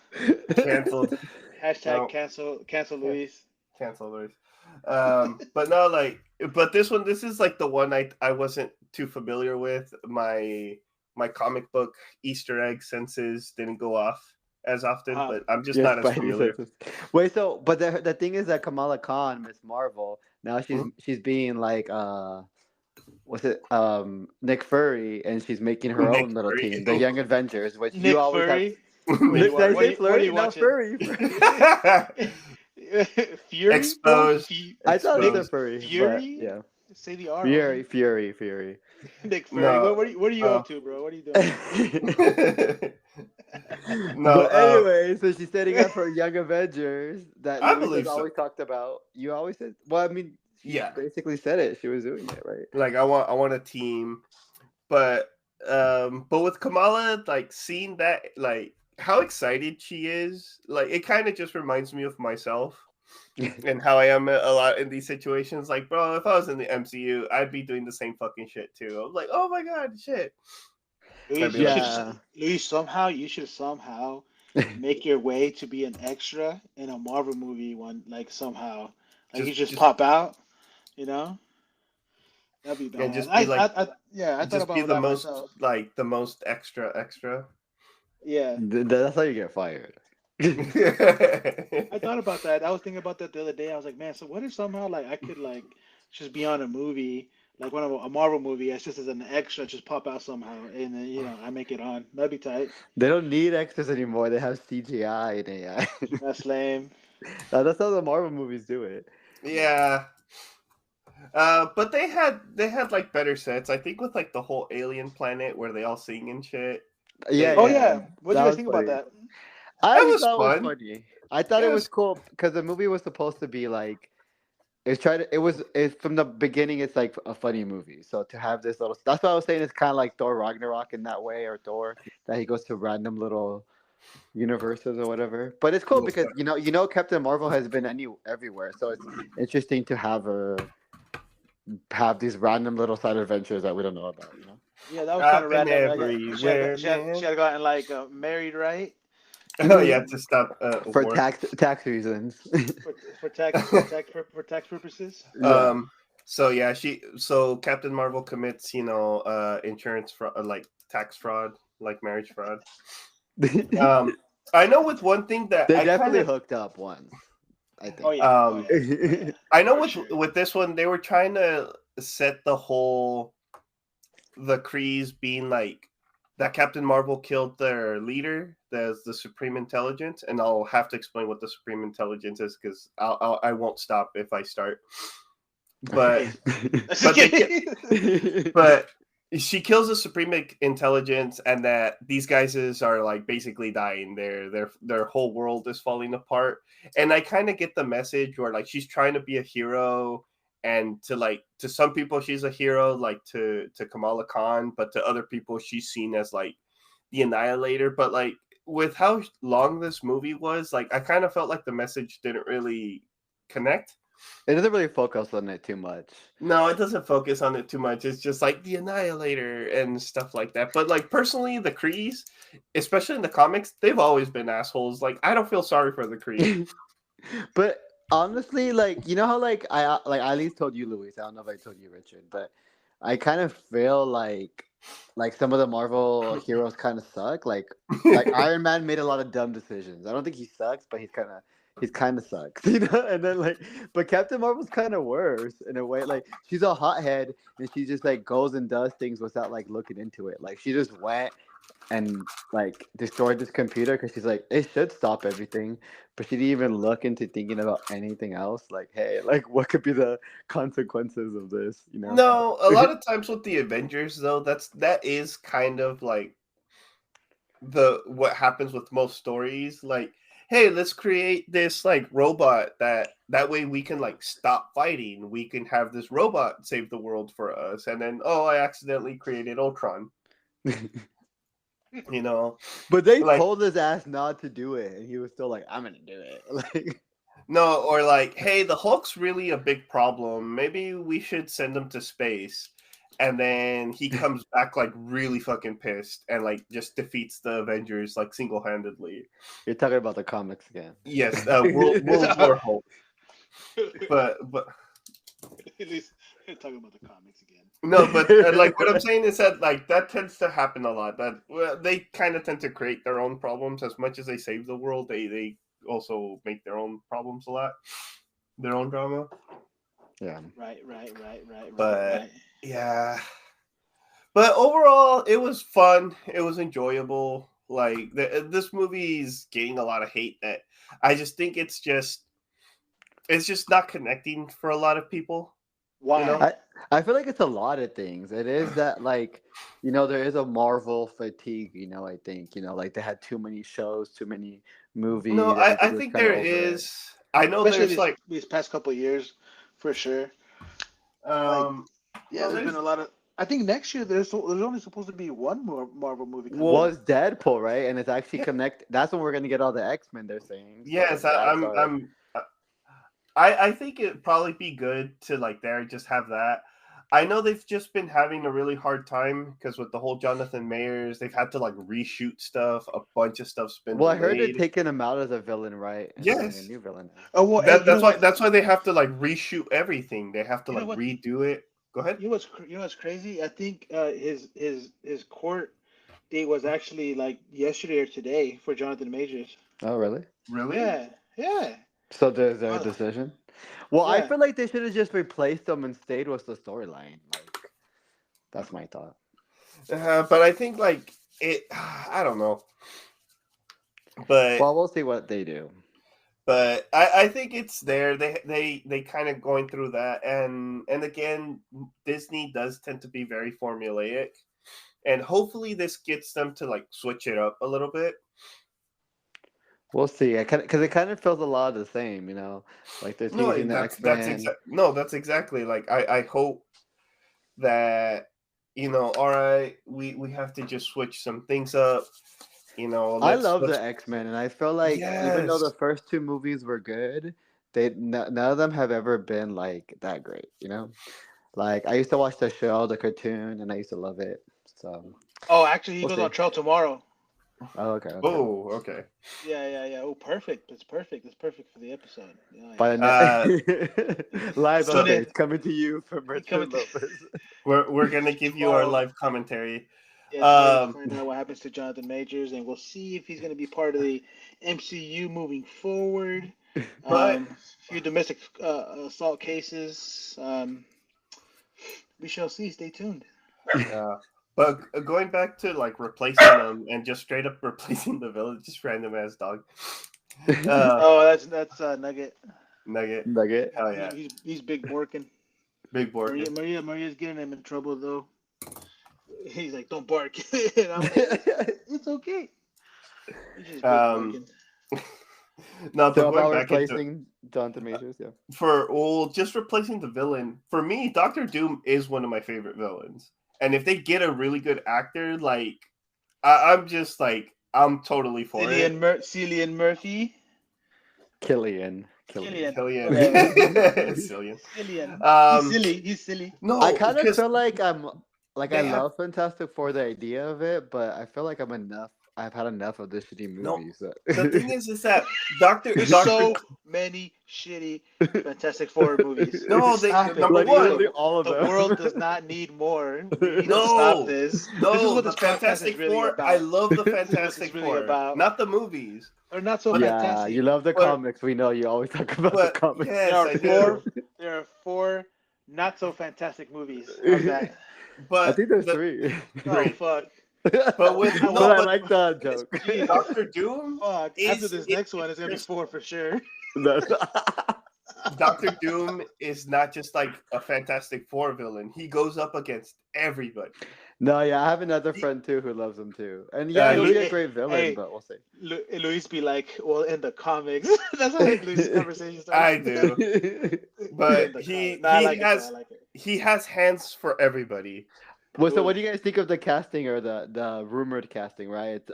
B: Canceled.
A: Hashtag
B: No.
A: cancel Luis.
B: Cancel those. But no, like, but this is like the one I wasn't too familiar with. My comic book Easter egg senses didn't go off as often, but I'm just
C: Your
B: not as
C: Spidey
B: familiar.
C: senses. Wait, so but the thing is that Kamala Khan, Miss Marvel, now she's being like what's it Nick Fury, and she's making her
B: Nick
C: own little
B: Fury.
C: team, the Young Avengers, which
A: Nick
C: you always
A: Fury.
C: have.
A: What do you
C: Nick, did I
A: want?
C: say
A: What are you
C: Flurry? No,
A: watching?
C: Furry.
A: Fury,
B: Exposed.
C: I thought it said
B: Exposed.
C: Furry,
A: Fury.
C: but yeah,
A: Say the R.
C: Fury.
A: Nick Fury.
B: No,
A: What are you up to, bro? What are you doing?
B: No,
C: But anyway, so she's setting up her Young Avengers that
B: I
C: Luis
B: believe
C: has
B: so.
C: always talked about. You always said, well, I mean, she
B: Yeah.
C: basically said it. She was doing it, right?
B: Like I want a team, but with Kamala, like seeing that, like how excited she is, like it kind of just reminds me of myself and how I am a lot in these situations. Like, bro, if I was in the MCU, I'd be doing the same fucking shit too. I'm like, oh my god, shit.
A: Luis,
B: be like-
A: Luis, you should somehow make your way to be an extra in a Marvel movie one, like somehow. Like you just pop out, you know? That'd be bad.
B: And just be like,
A: I thought
B: just
A: about
B: be the
A: that
B: most
A: myself.
B: like the most extra.
A: Yeah.
C: That's how you get fired.
A: I thought about that. I was thinking about that the other day. I was like, man, so what if somehow like I could like just be on a movie, like one of a Marvel movie, as just as an extra, just pop out somehow, and then I make it on. That'd be tight.
C: They don't need extras anymore. They have CGI and AI.
A: That's lame.
C: That's how the Marvel movies do it.
B: Yeah. But they had like better sets. I think with like the whole alien planet where they all sing and shit.
C: Yeah.
A: Oh yeah. What do you
C: That
A: guys
C: was
A: think
C: funny.
A: about that?
C: I
B: was
C: thought it
B: fun.
C: was funny. I thought
B: It
C: it
B: was-
C: was cool because the movie was supposed to be like it's from the beginning. It's like a funny movie. So to have this little, that's what I was saying. It's kind of like Thor Ragnarok in that way, or Thor that he goes to random little universes or whatever. But it's cool because Captain Marvel has been everywhere. So it's interesting to have her have these random little side adventures that we don't know about.
A: Yeah, that was kind of
B: I've been
A: random.
B: everywhere,
A: She had gotten like married, right?
B: Oh yeah, to stop
C: For
B: war.
C: tax reasons.
A: For tax purposes.
B: So yeah, so Captain Marvel commits, insurance fraud, like tax fraud, like marriage fraud. I know with one thing that
C: They
B: I
C: definitely
B: kinda,
C: hooked up once. I think.
A: Oh yeah.
C: yeah.
B: I know
A: For
B: with this one they were trying to set the Krees being like that Captain Marvel killed their leader, the Supreme Intelligence, and I'll have to explain what the Supreme Intelligence is because I won't stop if I start. But but she kills the Supreme Intelligence, and that these guys are like basically dying. Their whole world is falling apart, and I kind of get the message where like she's trying to be a hero. And to some people she's a hero, like to Kamala Khan, but to other people she's seen as like the Annihilator. But like with how long this movie was, like I kind of felt like the message didn't really connect.
C: It doesn't really focus on it too much.
B: No, it doesn't focus on it too much. It's just like the Annihilator and stuff like that. But like personally, the Krees, especially in the comics, they've always been assholes. Like I don't feel sorry for the Krees.
C: But honestly, like how like I at least told you, Luis. I don't know if I told you, Richard, but I kind of feel like some of the Marvel heroes kind of suck. Like Iron Man made a lot of dumb decisions. I don't think he sucks, but he's kind of sucks, And then but Captain Marvel's kind of worse in a way. Like she's a hothead, and she just like goes and does things without like looking into it. Like she just went and like destroyed this computer because she's like, it should stop everything, but she didn't even look into thinking about anything else. Like, hey, like what could be the consequences of this?
B: No, a lot of times with the Avengers though, that is kind of like what happens with most stories. Like, hey, let's create this like robot that way we can like stop fighting. We can have this robot save the world for us, and then I accidentally created Ultron.
C: But they
B: like,
C: told his ass not to do it, and he was still like, I'm gonna do it. Like
B: No, or like, hey, the Hulk's really a big problem. Maybe we should send him to space. And then he comes back like really fucking pissed and like just defeats the Avengers like single handedly.
C: You're talking about the comics again.
B: Yes, World War Hulk. But
A: At least we're talking about the comics again.
B: no, but like what I'm saying is that like that tends to happen a lot. That they kind of tend to create their own problems as much as they save the world. They also make their own problems a lot, their own drama.
C: Yeah.
A: Right.
B: But
A: right.
B: yeah, but overall, it was fun. It was enjoyable. Like this movie's getting a lot of hate. That I just think it's just not connecting for a lot of people.
A: Why?
B: You know?
C: I feel like it's a lot of things. It is that like, there is a Marvel fatigue, I think, like they had too many shows, too many movies.
B: No, I
C: everybody was
B: think
C: kinda
B: there
C: over it.
B: is. I know
A: Especially
B: there's like
A: these past couple of years, for sure.
B: um
A: Yeah,
B: well,
A: there's been a lot of. I think next year there's only supposed to be one more Marvel movie coming.
B: Well,
C: Was Deadpool, right? And it's actually
B: Yeah.
C: connect. That's when we're gonna get all the X-Men. They're saying. So
B: yes,
C: that's
B: I think it'd probably be good to like just have that. I know they've just been having a really hard time because with the whole Jonathan Mayers, they've had to like reshoot stuff. A bunch of stuff's been
C: Well, I heard
B: delayed.
C: they're taking him out as a villain, right? And having
B: Yes.
C: a new villain.
A: Oh well, hey,
B: That's why they have to like reshoot everything. They have to
A: You know
B: like
A: what?
B: redo it. Go ahead.
A: You know what's crazy? I think his court date was actually like yesterday or today for Jonathan Majors.
C: Oh, really?
B: Really?
A: Yeah.
C: So there's a
A: Oh.
C: decision. Well, I
A: Yeah.
C: feel like they should have just replaced them and stayed with the storyline. Like, that's my thought.
B: But I think like it. I don't know. But
C: Well, we'll see what they do.
B: But I think it's there. They kind of going through that, and again, Disney does tend to be very formulaic, and hopefully this gets them to like switch it up a little bit.
C: We'll see. Because it kind of feels a lot of the same, like they're
B: No,
C: teasing the
B: that's exactly like I hope that all right, we have to just switch some things up.
C: I love the X-Men, and I feel like even though the
B: Yes.
C: first two movies were good, none of them have ever been like that great. Like I used to watch the show, the cartoon, and I used to love it. So.
A: Oh, actually, he
C: We'll
A: goes
C: see.
A: on trial tomorrow.
C: Oh, okay.
B: Oh, okay.
A: Yeah. Oh, perfect. It's perfect. It's perfect for the episode. Yeah.
C: By the live
B: So-
C: updates coming to you from Richard
A: Coming to-
C: Lopez.
B: We're gonna give you our
A: Tomorrow.
B: live commentary.
A: Yeah, to find out what happens to Jonathan Majors, and we'll see if he's going to be part of the MCU moving forward.
B: But-
A: Few domestic assault cases. We shall see. Stay tuned.
B: But going back to like replacing them and just straight up replacing the villain, just random ass dog.
A: That's Nugget.
C: Nugget.
B: Hell yeah,
A: He's big Borkin.
B: big board.
A: Maria's getting him in trouble though. He's like, "Don't bark." And I'm like, it's okay. He's just big Borkin.
B: No, but
C: So
B: going
C: about
B: back into
C: replacing Jonathan Majors,
B: just replacing the villain. For me, Doctor Doom is one of my favorite villains. And if they get a really good actor, like I'm just like I'm totally for it.
A: Cillian Murphy.
C: Killian.
A: Cillian.
B: Cillian.
A: Cillian. He's silly.
B: No,
C: I kind of
B: because-
C: feel like I
B: they
C: love Fantastic Four, the idea of it, but I feel like I've had enough of the shitty
B: No,
C: movies.
B: the thing is that Doctor
A: There's so many shitty Fantastic Four movies.
B: No,
A: Stop it.
B: number
C: like
B: one,
C: literally all of
A: The
C: them.
A: world does not need more. We need to
B: No,
A: stop this. This is
B: no,
A: what
B: the
A: this podcast
B: Fantastic
A: is really
B: Four.
A: about.
B: I love the
A: This is what
B: Fantastic
A: it's really
B: Four,
A: about.
B: not the movies.
A: Or not so
C: Yeah,
A: fantastic.
C: you love the
B: But-
C: comics. We know you always talk about the
B: But
C: comics.
B: yes,
A: There
B: I
A: are
B: do.
A: There are four not so fantastic movies. How's that?
B: But
C: I think there's
B: the-
C: 3.
A: Oh
B: Great.
A: fuck.
B: But with
A: But
C: but I
B: but
C: like the joke.
A: Jesus.
B: Doctor Doom,
A: Fuck.
B: Is-
A: After this
B: it-
A: next one, it's gonna be
B: it's-
A: 4 for sure.
B: Doctor Doom is not just like a Fantastic Four villain. He goes up against everybody.
C: No, yeah, I have another friend too who loves him too, and yeah, he'll be a great villain,
A: hey,
C: but we'll see.
A: Luis be like, well, in the comics. That's how Luis' conversation starts.
B: I do, but
A: In the
B: he
A: comics. No, I
B: he
A: like it,
B: has
A: though, I like it.
B: he has hands for everybody.
C: Well, so what do you guys think of the casting or the rumored casting? Right, it's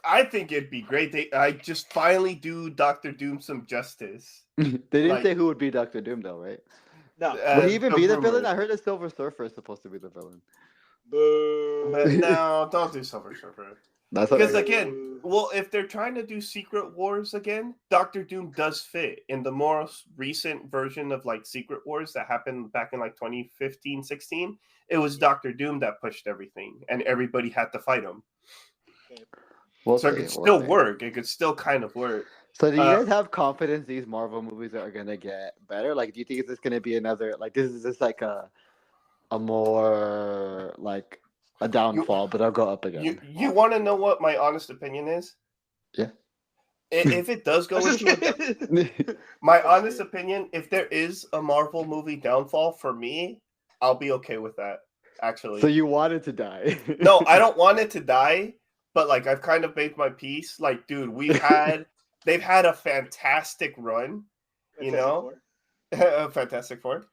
B: I think it'd be great. I just finally do Doctor Doom some justice.
C: They didn't
B: Like,
C: say who would be Doctor Doom though, right?
A: No.
C: Would he even
B: the
C: be the villain?
B: rumor.
C: I heard the Silver Surfer is supposed to be the villain.
B: But
A: Boo.
B: no, don't do Silver Surfer.
C: That's what I
B: Because
C: heard.
B: again, well, if they're trying to do Secret Wars again, Doctor Doom does fit in the most recent version of like Secret Wars that happened back in like 2015, 16. It was Doctor Doom that pushed everything, and everybody had to fight him.
C: We'll
B: So it
C: see,
B: could
C: we'll
B: still
C: see.
B: work. It could still kind of work.
C: So do you
B: Uh,
C: guys have confidence these Marvel movies are gonna get better? Like, do you think it's gonna be another like this is just like a more like a downfall, but I'll go up again?
B: You want to know what my honest opinion is?
C: Yeah.
B: If it does go into my honest opinion, if there is a Marvel movie downfall for me, I'll be okay with that. Actually,
C: So you wanted to die?
B: no, I don't want it to die, but like I've kind of made my peace. Like, dude, they've had a fantastic run, you know, Fantastic Four.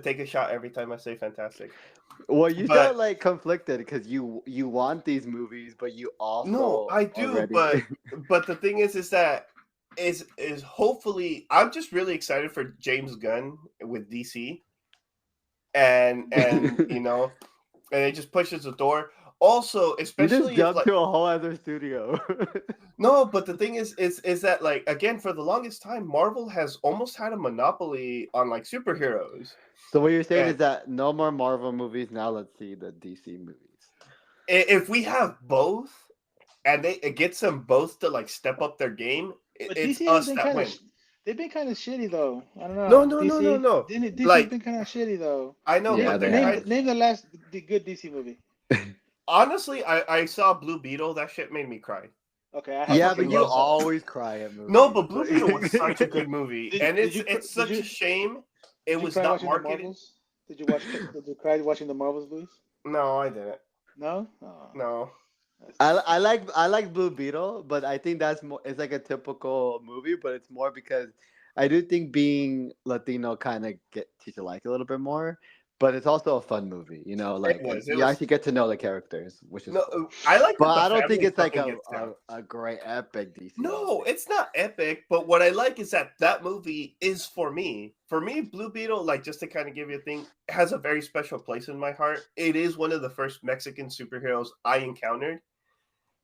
B: Take a shot every time I say fantastic.
C: Well, you
B: But-
C: sound like conflicted because you want these movies, but you also
B: No, I do,
C: already...
B: but the thing is that is hopefully I'm just really excited for James Gunn with DC, and you know, and it just pushes the door. Also,
C: you
B: especially
C: just
B: if,
C: jumped
B: like,
C: to a whole other studio.
B: no, but the thing is that like again for the longest time, Marvel has almost had a monopoly on like superheroes.
C: So what you're saying
B: And-
C: is that no more Marvel movies. Now let's see the DC movies.
B: If we have both, and it gets them both to like step up their game,
A: But
B: it's
A: DC
B: us
A: has been
B: that
A: kind
B: win.
A: of they've been kind of shitty though. I don't know.
B: No.
A: DC's
B: Like,
A: been kind of shitty though.
B: I know,
C: Yeah,
B: but
C: they
B: they're
C: have.
B: kind
A: Name the last good DC movie.
B: honestly, I saw Blue Beetle. That shit made me cry.
A: Okay, I
C: Yeah,
A: fucking
C: but you
A: love that.
C: always cry at movies.
B: No, but Blue Beetle was such a good movie,
A: Did-
B: and
A: did you
B: it's
A: cr- did
B: such
A: you-
B: a shame
A: Did
B: it
A: you
B: was
A: cry
B: not
A: watching
B: marketed.
A: The Marvels? Did you cry watching the Marvels movies?
B: No, I didn't.
A: No. Oh,
B: No.
C: I like Blue Beetle, but I think that's more. It's like a typical movie, but it's more because I do think being Latino kind of teach you like a little bit more. But it's also a fun movie, you know. Like
B: was, it
C: you
B: was-
C: actually get to know the characters, which is
B: No,
C: cool.
B: I like.
C: But
B: that the
C: I don't think
B: family
C: it's like
B: fucking gets down.
C: a great epic DC.
B: No, it's not epic, but what I like is that movie is for me. For me, Blue Beetle, like just to kind of give you a thing, has a very special place in my heart. It is one of the first Mexican superheroes I encountered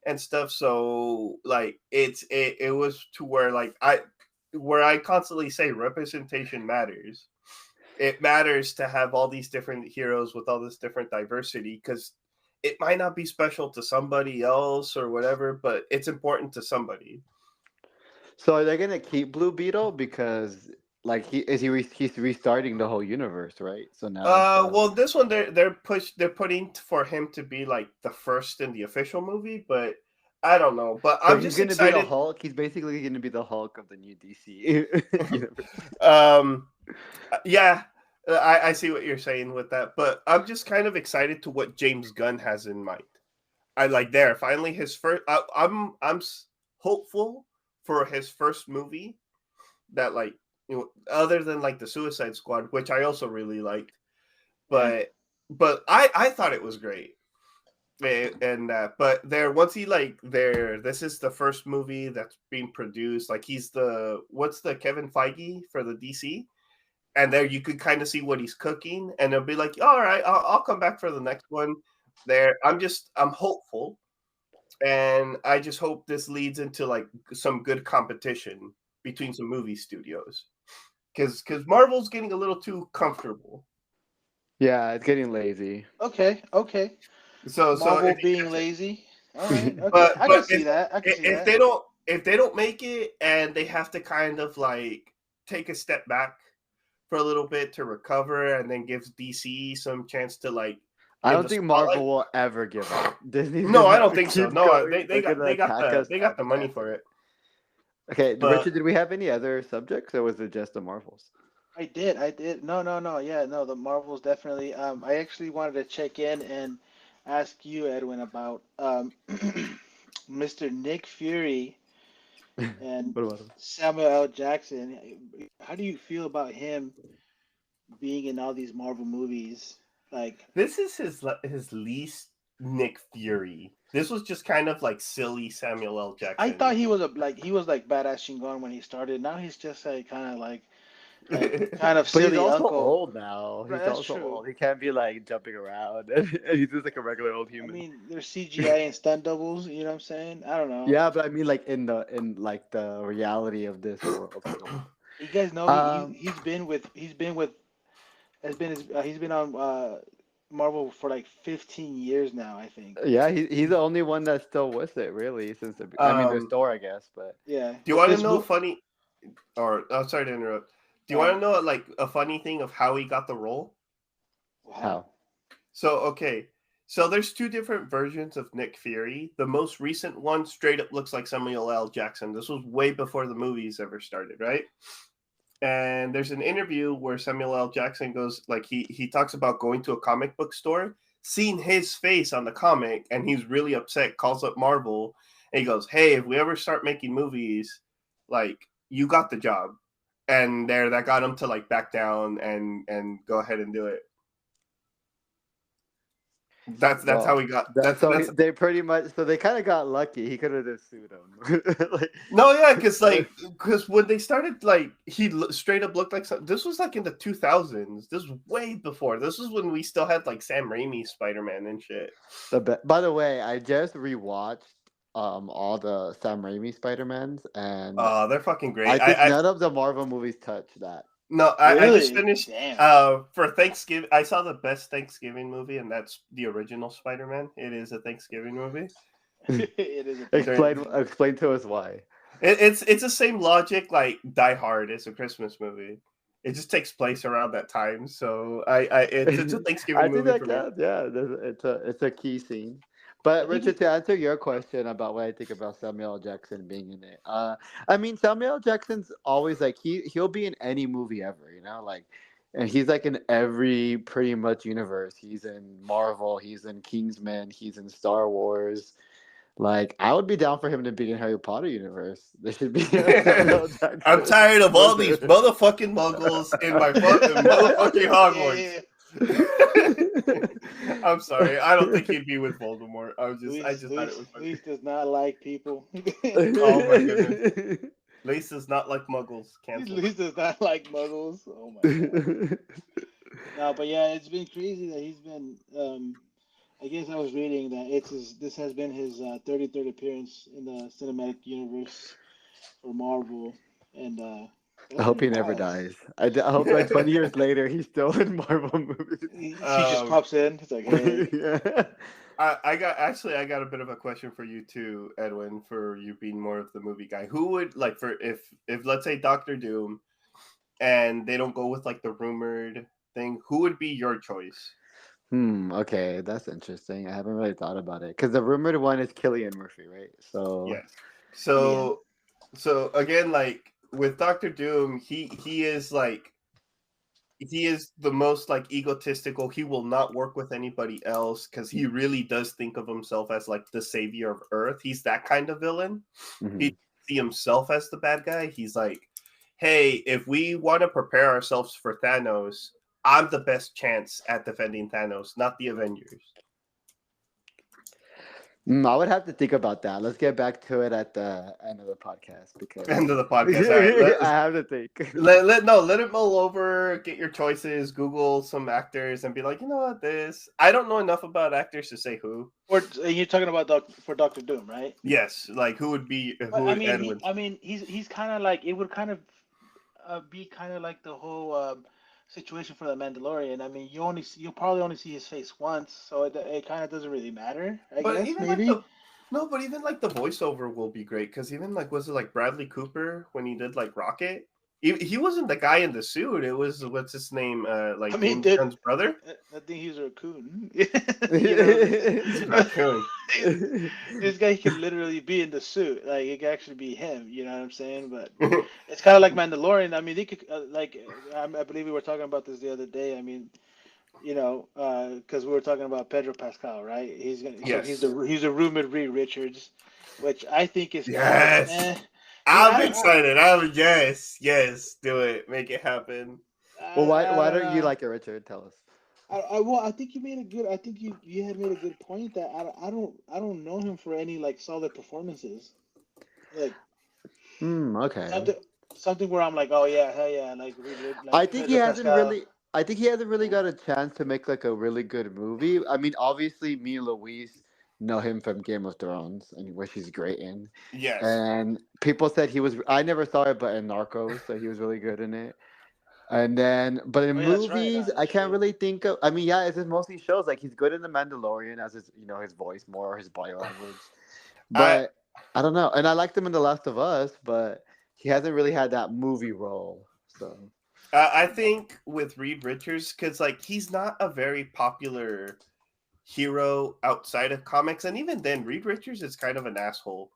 B: and stuff. So like it was to where like I constantly say representation matters. It matters to have all these different heroes with all this different diversity because it might not be special to somebody else or whatever, but it's important to somebody.
C: So are they gonna keep Blue Beetle because like he's restarting the whole universe, right? So now.
B: Well, this one they're putting for him to be like the first in the official movie, but I don't know. But
C: So
B: I'm
C: he's
B: just
C: gonna
B: excited.
C: be the Hulk. He's basically gonna be the Hulk of the new DC universe.
B: Yeah, I see what you're saying with that, but I'm just kind of excited to what James Gunn has in mind. I like there finally his first. I'm hopeful for his first movie that like other than like the Suicide Squad, which I also really liked, but I thought it was great. And but once he this is the first movie that's being produced, like he's what's the Kevin Feige for the DC, and there you could kind of see what he's cooking, and it'll be like, all right, I'll come back for the next one. I'm hopeful, and I just hope this leads into like some good competition between some movie studios, because Marvel's getting a little too comfortable.
C: Yeah, it's getting lazy.
A: Okay.
B: So
A: Marvel
B: if-
A: being lazy. All right. Okay.
B: But-
A: I
B: but
A: can see that. I can see
B: if
A: that.
B: they don't make it and they have to kind of like take a step back for a little bit to recover and then gives DC some chance to like
C: I
B: give
C: don't
B: the
C: think
B: spotlight.
C: Marvel will ever give up. Disney's
B: No,
C: gonna
B: I don't think so.
C: keep
B: No,
C: going.
B: they
C: They're
B: got
C: gonna attack us
B: they got the
C: every
B: money
C: time.
B: for it.
C: Okay,
B: But-
C: Richard, did we have any other subjects, or was it just the Marvels?
A: I did. No. Yeah, no, the Marvels definitely. I actually wanted to check in and ask you, Edwin, about Mr. Nick Fury and
C: What about him?
A: Samuel L. Jackson. How do you feel about him being in all these Marvel movies? Like,
B: This is his least Nick Fury. This was just kind of like silly Samuel L. Jackson.
A: I thought he was like badass Shingon when he started. Now he's just like kind of like kind of
C: But
A: silly
C: he's also
A: uncle.
C: old now.
A: Right,
C: He's
A: that's
C: also
A: true.
C: old. He can't be like jumping around, and he's just like a regular old
A: I
C: human.
A: mean, there's CGI and stunt doubles. You know what I'm saying? I don't know.
C: Yeah, but I mean, like in like the reality of this world.
A: You guys know
C: Um,
A: he's been on Marvel for like 15 years now. I think.
C: yeah, he's the only one that's still with it, really. I mean, there's
B: Do
C: Thor, I guess, but
A: Yeah.
B: you want to know funny? Or sorry to interrupt. Do you want to know like a funny thing of how he got the role?
C: how?
B: So okay, so there's two different versions of Nick Fury. The most recent one straight up looks like Samuel L. Jackson. This was way before the movies ever started, right? And there's an interview where Samuel L. Jackson goes like he talks about going to a comic book store, seeing his face on the comic, and he's really upset. Calls up Marvel, and he goes, "Hey, if we ever start making movies, like you got the job." And that got him to like back down and go ahead and do it. That's how we got.
C: They pretty much they kind of got lucky. He could have just sued him.
B: No, yeah, because when they started, like he straight up looked like this was like in the 2000s. This was way before. This was when we still had like Sam Raimi Spider-Man and shit.
C: By the way, I just rewatched all the Sam Raimi Spider-Mans, and
B: they're fucking great.
C: I think none of the Marvel movies touch that.
B: No, I
A: Really?
B: just finished
A: Damn.
B: for Thanksgiving. I saw the best Thanksgiving movie, and that's the original Spider-Man. It is a Thanksgiving movie.
A: It is.
C: Explain to us why.
B: It's the same logic like Die Hard is a Christmas movie. It just takes place around that time, so it's a Thanksgiving movie for me.
C: Yeah, it's a key scene. But Richard, to answer your question about what I think about Samuel L. Jackson being in it, I mean Samuel L. Jackson's always like he'll be in any movie ever, you know, like, and he's like in every pretty much universe. He's in Marvel, he's in Kingsman, he's in Star Wars. Like, I would be down for him to be in Harry Potter universe. There should be.
B: I'm tired of all these motherfucking muggles in my motherfucking Hogwarts. I'm sorry. I don't think he'd be with Voldemort. I just thought it was funny.
A: Luis does not like people.
B: Oh my goodness. Luis does not like muggles.
A: Luis does not like muggles. Oh my god. No, but yeah, it's been crazy that he's been. I guess I was reading that this has been his 33rd appearance in the cinematic universe for Marvel, and
C: I hope he never dies. I hope like 20 years later he's still in Marvel movies.
A: He just pops in. It's like, hey.
C: Yeah.
B: I got a bit of a question for you too, Edwin, for you being more of the movie guy. Who would like for if let's say Doctor Doom, and they don't go with like the rumored thing, who would be your choice?
C: Okay, that's interesting. I haven't really thought about it because the rumored one is Cillian Murphy, right? So
B: yes. So again, like with Doctor Doom, he is like he is the most like egotistical. He will not work with anybody else because he really does think of himself as like the savior of Earth. He's that kind of villain.
C: Mhm.
B: He see himself as the bad guy. He's like, hey, if we want to prepare ourselves for Thanos, I'm the best chance at defending Thanos, not the Avengers.
C: I would have to think about that. Let's get back to it at the end of the podcast because
B: End of the podcast. All right,
C: I have to think.
B: Let it mull over. Get your choices. Google some actors and be like, you know what, this. I don't know enough about actors to say who.
A: Or you're talking about for Doctor Doom, right?
B: Yes, like who would be?
A: He's kind of like it would kind of be kind of like the whole situation for the Mandalorian. I mean, you'll probably only see his face once, so it kind of doesn't really matter. I guess maybe.
B: But even like the voiceover will be great because even like was it like Bradley Cooper when he did like Rocket? He wasn't the guy in the suit. It was what's his name? James Gunn's brother.
A: I think he's a raccoon.
B: He's a raccoon.
A: This guy could literally be in the suit. Like it could actually be him. You know what I'm saying? But it's kind of like Mandalorian. I mean, they could I believe we were talking about this the other day. I mean, you know, because we were talking about Pedro Pascal, right? He's a rumored Reed Richards, which I think is
B: yes. I'm excited. Yes, do it. Make it happen.
C: Well, why don't you like it, Richard? Tell us.
A: Well, I think you made a good. I think you had made a good point that I don't know him for any like solid performances. Like
C: Okay.
A: something something where I'm like, oh yeah, hell yeah, like
C: I think he
A: Pedro
C: hasn't
A: Pascal.
C: really. I think he hasn't really got a chance to make like a really good movie. I mean, obviously, me and Louise know him from Game of Thrones, and which he's great in.
B: Yes.
C: And people said he was. I never saw it, but in Narcos, so he was really good in it. And then, but in
A: Oh yeah, that's right.
C: movies, I
A: That's
C: can't
A: true.
C: really think of. I mean, yeah, it's just mostly shows. Like he's good in The Mandalorian as his, his voice more, his body language.
B: I
C: But I don't know. And I liked him in The Last of Us, but he hasn't really had that movie role. So
B: I think with Reed Richards, because like he's not a very popular hero outside of comics, and even then, Reed Richards is kind of an asshole,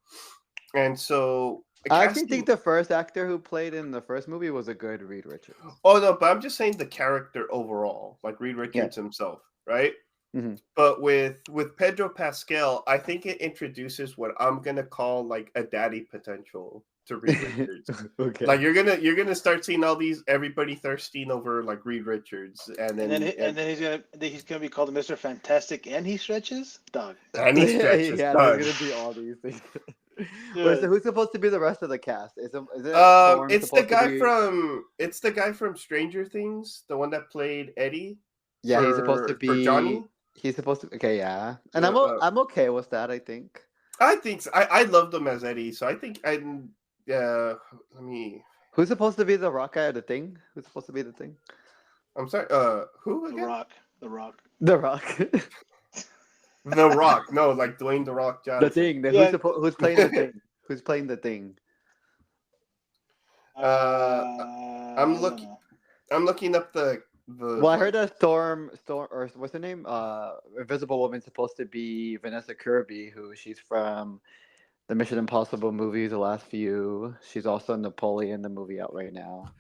B: and so
C: I actually think
B: casting.
C: the first actor who played in the first movie was a good Reed Richards.
B: Oh no, but I'm just saying the character overall, like Reed
C: Yeah.
B: Richards himself, right?
C: Hmm.
B: But with Pedro Pascal, I think it introduces what I'm gonna call like a daddy potential to Reed Richards.
C: Okay.
B: Like you're gonna start seeing all these everybody thirsting over like Reed Richards, and
A: And then he's gonna be called Mr. Fantastic, and he stretches, dog.
B: and he stretches.
C: Yeah,
B: Done.
C: there's gonna be all these things. Wait, so
A: Dude,
C: who's supposed to be the rest of the cast? Is it Thorne
B: It's the
C: supposed to
B: guy
C: be?
B: from Stranger Things, the one that played Eddie
C: Yeah, he's supposed to
B: for
C: be.
B: Johnny.
C: He's supposed to. Okay, yeah, and
B: Uh, uh,
C: I'm okay with that. I think.
B: I think so. I loved him as Eddie, so I think I. Let me.
C: Who's supposed to be the rock guy or the thing? Who's supposed to be the thing?
B: I'm sorry. Who
A: The
B: again?
A: Rock, The Rock.
C: The rock.
B: The Rock. No, like Dwayne the Rock
C: The
B: Johnson.
C: thing.
A: Yeah.
C: Who's playing the thing? Who's playing the thing?
B: I'm
A: I don't
B: looking.
A: know.
B: I'm looking up the.
C: Well, I heard that Storm, or what's her name? Invisible Woman's supposed to be Vanessa Kirby, who she's from the Mission Impossible movies, the last few. She's also in Napoleon, the movie out right now.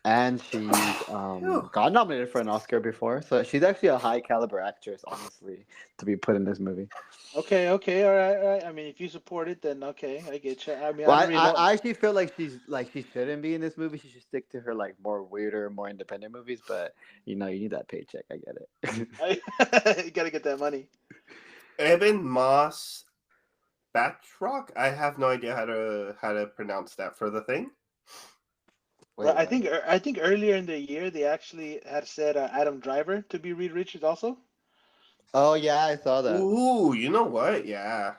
C: And she's got nominated for an Oscar before, so she's actually a high caliber actress, honestly, to be put in this movie.
A: Okay, all right. I mean, if you support it, then okay, I get you. I mean,
C: Well,
A: I don't really know.
C: I actually feel like she shouldn't be in this movie. She should stick to her like more weirder, more independent movies. But you need that paycheck. I get it.
A: You gotta get that money.
B: Evan Moss Batroc. I have no idea how to pronounce that for the thing.
A: Well,
C: Wait,
A: I think earlier in the year they actually had said Adam Driver to be Reed Richards also.
C: oh yeah, I saw that.
B: Ooh, you know what? Yeah.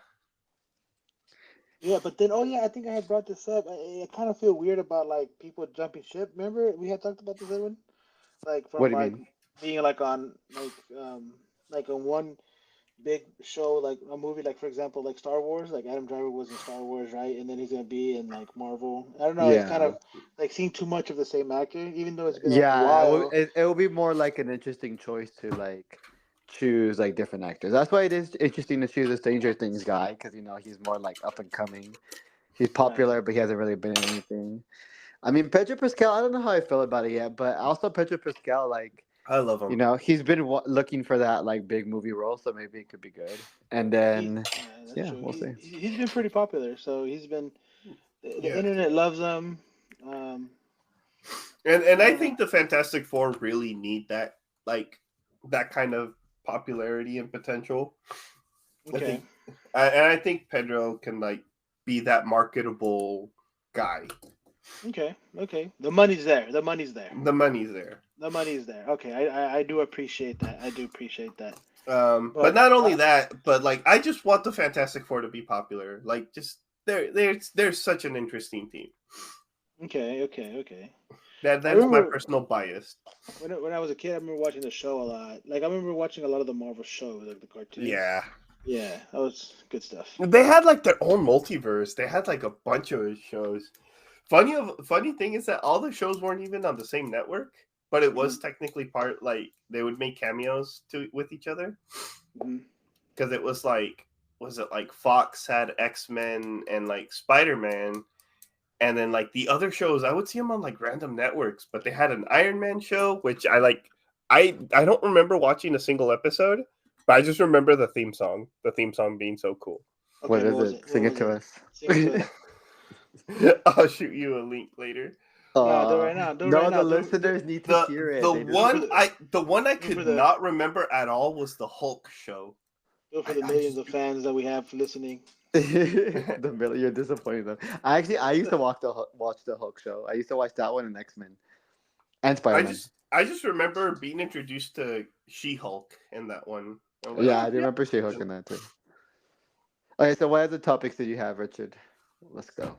A: Yeah, but then I think I had brought this up. I kind of feel weird about like people jumping ship. Remember we had talked about this, Edwin? Like
C: What
A: from
C: do you
A: like
C: mean?
A: being like on one big show, like a movie, like for example, like Star Wars. Like Adam Driver was in Star Wars, right? And then he's gonna be in like Marvel. I don't know. It's kind
C: Yeah,
A: of like seeing too much of the same actor, even though it's been a
C: yeah.
A: while.
C: It will be more like an interesting choice to like choose like different actors. That's why it is interesting to choose a Stranger Things guy because he's more like up and coming. He's
A: Right.
C: popular, but he hasn't really been in anything. I mean, Pedro Pascal. I don't know how I feel about it yet, but also Pedro Pascal, like
B: I love him.
C: he's been looking for that like big movie role, so maybe it could be good. And then
A: That's
C: yeah,
A: true.
C: we'll see.
A: He's been pretty popular, so he's been. The
B: Yeah.
A: internet loves him.
B: And I
A: Uh,
B: think the Fantastic Four really need that kind of popularity and potential.
A: okay.
B: I think Pedro can like be that marketable guy.
A: Okay. Okay. The money's there. The money's there.
B: The money's there.
A: The money's there. Okay. I do appreciate that. I do appreciate that.
B: But not only that, but like I just want the Fantastic Four to be popular. Like just they're such an interesting team.
A: Okay. Okay. Okay.
B: That
A: I
B: is my
A: remember
B: personal bias.
A: when I was a kid, I remember watching the show a lot. Like I remember watching a lot of the Marvel shows, like the cartoons.
B: Yeah.
A: Yeah, that was good stuff.
B: They had like their own multiverse. They had like a bunch of shows. Funny thing is that all the shows weren't even on the same network, but it was technically part like they would make cameos with each other. Because it was like Fox had X-Men and like Spider-Man, and then like the other shows I would see them on like random networks, but they had an Iron Man show which I like. I don't remember watching a single episode, but I just remember the theme song being so cool.
A: Okay,
C: What is it? Sing it to us.
A: Sing it to us.
B: I'll shoot you a link later.
A: No, do it right now. Do it
C: no,
A: right now.
C: the
A: Do it-
C: listeners need to hear it.
B: The
C: They
B: one
C: deserve
B: I
A: do it for
B: could
A: the
B: not remember at all was the Hulk show.
A: do it for the
B: I
A: millions
B: just
A: of fans that we have listening.
C: it. The million, you're disappointing them. I used to watch the Hulk show. I used to watch that one and X-Men and Spider-Man.
B: I just remember being introduced to She-Hulk in that one. I'm like,
C: Yeah,
B: oh,
C: I do remember She-Hulk in that too. Okay, so what other topics did you have, Richard? Let's go.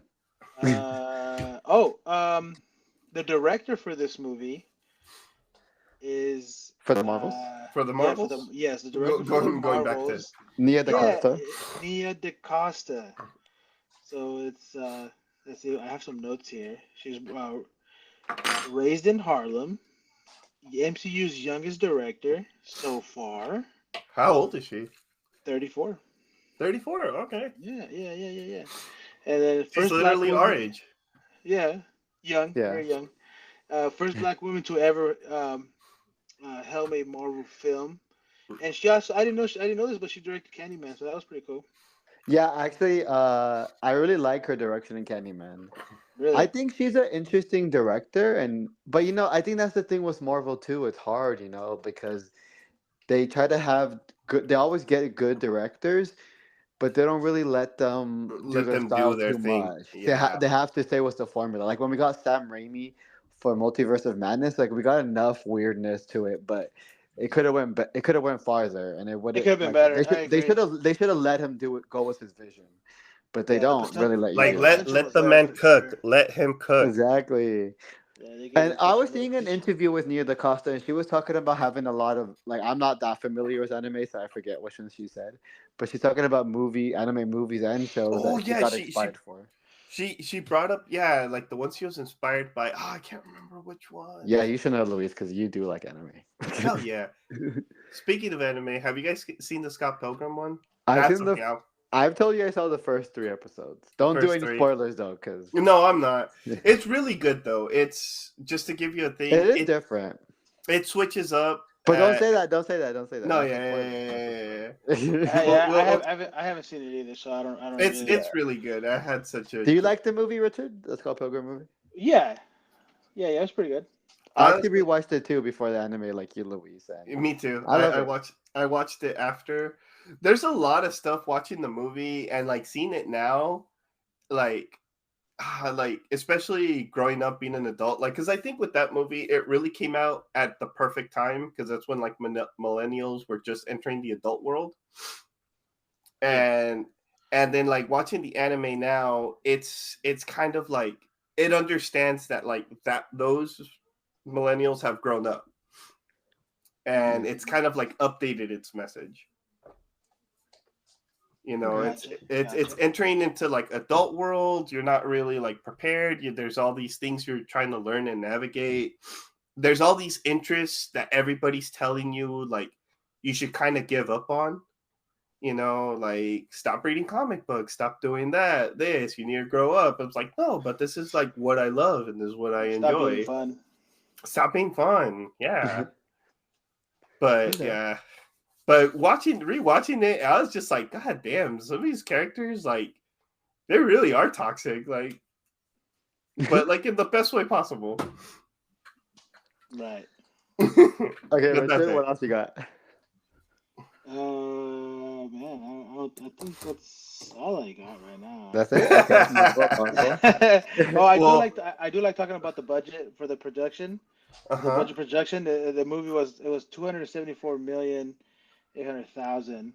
A: The director for this movie is
C: For the Marvels?
B: For the
A: yeah,
B: Marvels?
A: yes, the director for the
B: Going back to
A: Marvels.
C: Nia
A: Yeah,
C: DaCosta.
A: Nia DaCosta. So it's let's see. I have some notes here. She's raised in Harlem. The MCU's youngest director so far.
B: How old is she?
A: 34.
B: 34. Okay.
A: Yeah. And then
B: She's
A: first black
B: literally our
A: woman.
B: age.
A: Yeah, young,
C: Yeah.
A: very young. First black woman to ever helm a Marvel film, and she also I didn't know this, but she directed Candyman, so that was pretty cool.
C: Yeah, actually, I really like her direction in Candyman.
A: Really,
C: I think she's an interesting director, but I think that's the thing with Marvel too. It's hard, because they try to have good. They always get good directors, but they don't really let them do
B: Let
C: their
B: them
C: style
B: do their
C: too
B: thing.
C: much.
B: Yeah.
C: They have to stay with the formula. Like when we got Sam Raimi for Multiverse of Madness, like we got enough weirdness to it, but it could have went farther, and it would
A: it could have been better. I agree.
C: they should have let him go with his vision, but they
A: Yeah, the
C: don't really let you
B: Like
C: do
A: potential
B: let
A: was
B: the
A: there
B: man
A: for
B: cook.
A: sure.
B: Let him cook.
C: Exactly.
A: Yeah, they gave
C: And
A: him
C: I
A: such
C: was
A: a
C: seeing an
A: little-
C: interview with Nia DaCosta, and she was talking about having a lot of like I'm not that familiar with anime, so I forget which one she said, but she's talking about anime movies and shows
B: Oh
C: that she
B: yeah,
C: got
B: she
C: inspired for.
B: she brought up like the one she was inspired by. Oh, I can't remember which one.
C: Yeah, you should know, Luis, because you do like anime.
B: Hell yeah. Speaking of anime, have you guys seen the Scott Pilgrim one?
C: I've
B: That's
C: seen
B: okay.
C: I've told you I saw the first 3 episodes. Don't do
B: First
C: any
B: 3.
C: spoilers though, because
B: No, I'm not. It's really good though. It's just to give you a thing.
C: it is different.
B: It switches up.
C: But don't say that. Don't say that. Don't say that.
B: No,
C: That's a
B: yeah.
C: spoiler.
A: I haven't seen it either, so I don't.
B: It's
A: really,
B: really good. I had such a.
C: Do you like the movie, Richard? The Scott Pilgrim movie?
A: Yeah, it's pretty good.
C: I actually rewatched it too before the anime, like you, Luis. And
B: Me too.
C: I love it.
B: I watched it after. There's a lot of stuff watching the movie and like seeing it now, like especially growing up being an adult, like because I think with that movie it really came out at the perfect time because that's when like millennials were just entering the adult world, and then like watching the anime now, it's kind of like it understands that like that those millennials have grown up, and it's kind of like updated its message. It's entering into like adult world. You're not really like prepared. There's all these things you're trying to learn and navigate. There's all these interests that everybody's telling you like you should kind of give up on. Like stop reading comic books, stop doing this. You need to grow up. It's like no, but this is like what I love and this is what I enjoy. Stop being fun. Yeah. But yeah. But rewatching it, I was just like, God damn, some of these characters, like, they really are toxic, like, but like in the best way possible.
A: Right.
C: Okay, Richard, what else you got?
A: Man, I think that's all I got right now.
C: That's it. Okay.
A: I do like talking about the budget for the production.
B: Uh-huh.
A: The budget projection. The movie was 274,800,000,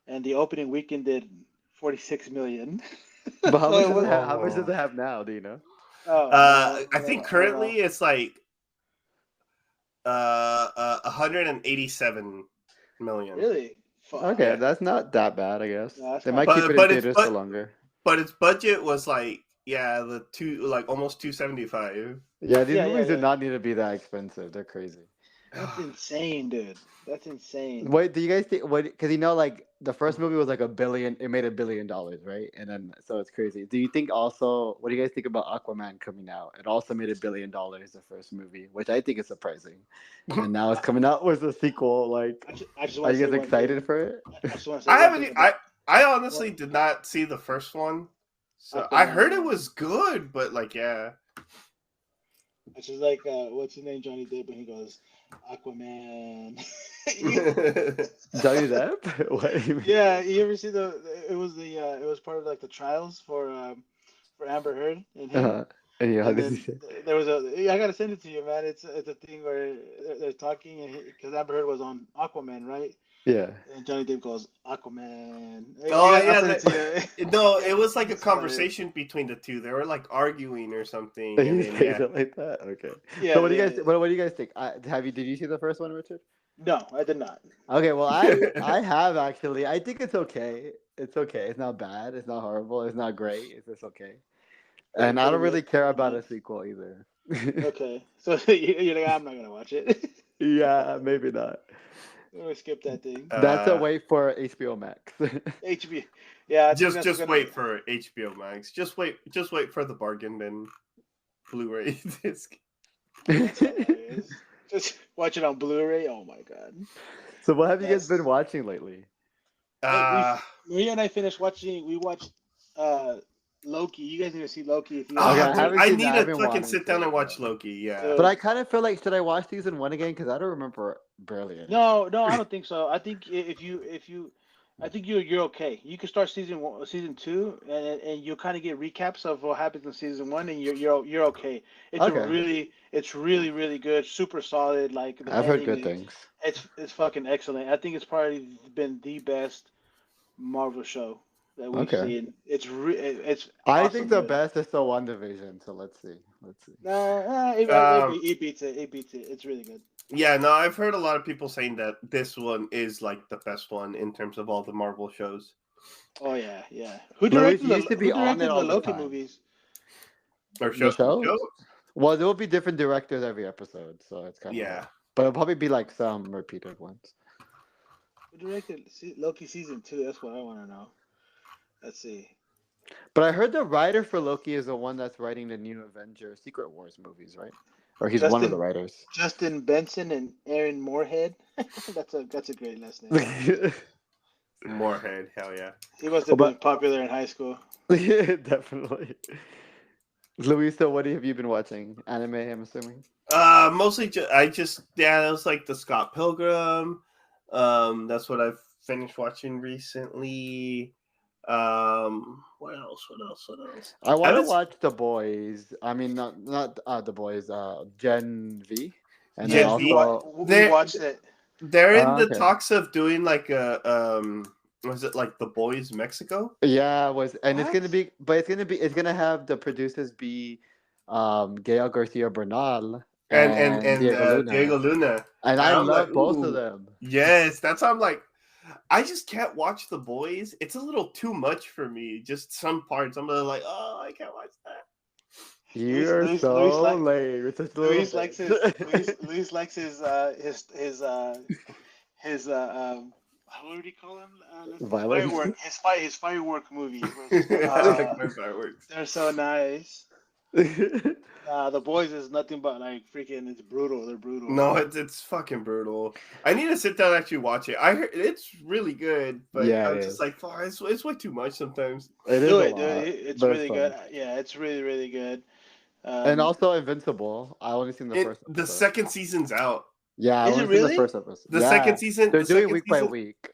A: and the opening weekend did 46 million.
C: But how much does it have now? Do you know?
B: I think currently it's like 187 million.
A: Really? Fuck.
C: Okay, that's not that bad, I guess.
A: No,
C: they might keep it in theaters for longer.
B: But its budget was like almost 275.
C: Yeah, these movies do not need to be that expensive. They're crazy.
A: That's insane, dude. That's insane.
C: Wait, do you guys think? Because like the first movie was like $1 billion. It made $1 billion, right? And then so it's crazy. Do you think also? What do you guys think about Aquaman coming out? It also made $1 billion the first movie, which I think is surprising. And now it's coming out with a sequel. Like, are you guys excited for it?
B: I honestly did not see the first one, so I heard it was good, but like yeah.
A: Which is like what's his name, Johnny Depp, when he goes Aquaman.
C: Johnny Depp? What do you mean?
A: Yeah, you ever see it was part of like the trials for Amber Heard and him.
C: Uh, and yeah, how
A: And
C: did he
A: then
C: say?
A: there was I gotta send it to you, man. It's a thing where they're talking, and because Amber Heard was on Aquaman, right?
C: Yeah.
A: And Johnny Depp goes Aquaman.
B: Oh
A: I'll
B: yeah,
A: send it to you.
B: no, it was like a
A: It's hilarious.
B: conversation between the two. They were like arguing or something, and
C: He
B: then
C: says it like that. Okay. So
A: Yeah,
C: what do you
A: yeah,
C: guys
A: yeah.
C: what do you guys think? Did you see the first one, Richard?
A: No, I did not.
C: Okay, well I have actually. I think it's okay. It's okay. It's not bad. It's not horrible. It's not great. It's just okay. And I
A: Pretty
C: don't really
A: good.
C: care
A: Pretty
C: about a
A: nice.
C: sequel either.
A: Okay, so you're like, I'm not gonna watch it.
C: Yeah, maybe not.
A: I'm gonna skip that thing.
C: That's a
B: uh,
C: wait for HBO Max.
A: HBO. Yeah, I think that's
B: just
A: gonna.
B: wait for HBO Max. Just wait for the bargain bin Blu-ray disc.
A: That's hilarious. Just watch it on Blu-ray. Oh my god.
C: So what have you guys
A: That's
C: been watching lately?
B: Uh,
A: Maria and I finished watching. We watched Loki. You guys need to see Loki if you.
C: Okay,
B: ah,
C: I
A: haven't
B: dude,
C: haven't
B: I
C: seen
B: need
C: that. I've
B: to
C: been
B: fucking
C: wanting
B: sit down
C: to,
B: and watch
C: but
B: Loki. Yeah.
C: but I kind of feel like should I watch season one again? Because I don't remember barely anything.
A: No, I don't think so. I think I think you're okay. You can start season two, and you'll kind of get recaps of what happens in season one, and you're okay.
C: Okay,
A: It's really really good, super solid. Like the
C: I've heard
A: ending
C: good
A: is
C: things.
A: it's fucking excellent. I think it's probably been the best Marvel show that we've
C: Okay,
A: seen. It's
C: I think
A: awesome,
C: the
A: dude.
C: best is still WandaVision. So let's see. Let's see.
B: Um,
A: It beats it. It beats it. It's really good.
B: yeah, no, I've heard a lot of people saying that this one is like the best one in terms of all the Marvel shows.
A: Oh yeah, yeah.
C: Luis, you used to be
A: Who
C: on it
A: directed the
C: all the
A: Loki
C: time.
A: movies?
B: Or
C: The
B: show?
C: shows? Well, there will be different directors every episode, so it's kind of
B: Yeah.
C: but it'll probably be like some repeated ones.
A: Who directed Loki season two? That's what I want to know. Let's see.
C: But I heard the writer for Loki is the one that's writing the new Avengers Secret Wars movies, right? Or he's one of the
A: Justin
C: writers.
A: Justin Benson and Aaron Moorhead. That's a great last name.
B: Moorhead, hell yeah.
A: He must have been
C: But
A: popular in high school.
C: definitely. Luisa, what have you been watching? Anime, I'm assuming.
B: Mostly that was like the Scott Pilgrim. That's what I've finished watching recently. What else?
C: I want to
B: was
C: watch The Boys. I mean, not The Boys. Gen V, and then
B: Gen V.
C: also.
A: We
B: There-
A: watched it.
B: They're in the
C: Okay.
B: talks of doing like a was it like The Boys Mexico?
C: Yeah, and it's
A: What?
C: gonna be, but it's gonna have the producers be, Gael Garcia Bernal
B: And
C: Diego Luna,
B: Diego Luna.
C: and I
B: I'm
C: love
B: like,
C: both
B: ooh.
C: of them.
B: Yes, that's how I'm like. I just can't watch The Boys. It's a little too much for me. Just some parts, I'm like, oh, I can't watch that.
C: You're
A: Luis
C: so
A: like-
C: lame. You're such a little
A: Luis likes his
C: bitch.
A: Luis likes his what do you call him?
C: Violence?
A: His firework movies.
B: I like my fireworks.
A: They're so nice. The Boys is nothing but like freaking. It's brutal. They're brutal.
B: No, it's fucking brutal. I need to sit down and actually watch it. I heard it's really good, but
C: Yeah,
B: I'm
C: it
B: just
C: is.
B: like, fuck, it's way too much sometimes.
C: It is
A: Do
C: a
A: it,
C: lot,
A: dude. It's
C: but
A: really
C: fun.
A: good. Yeah, it's really, really good.
C: And also Invincible. I only seen the first episode.
B: The second season's out.
C: Yeah, I
A: Is it
C: only seen
A: really?
C: the first episode.
B: The
C: Yeah.
B: second season.
C: They're
B: the
C: doing
B: second
C: week by
B: season-
C: week.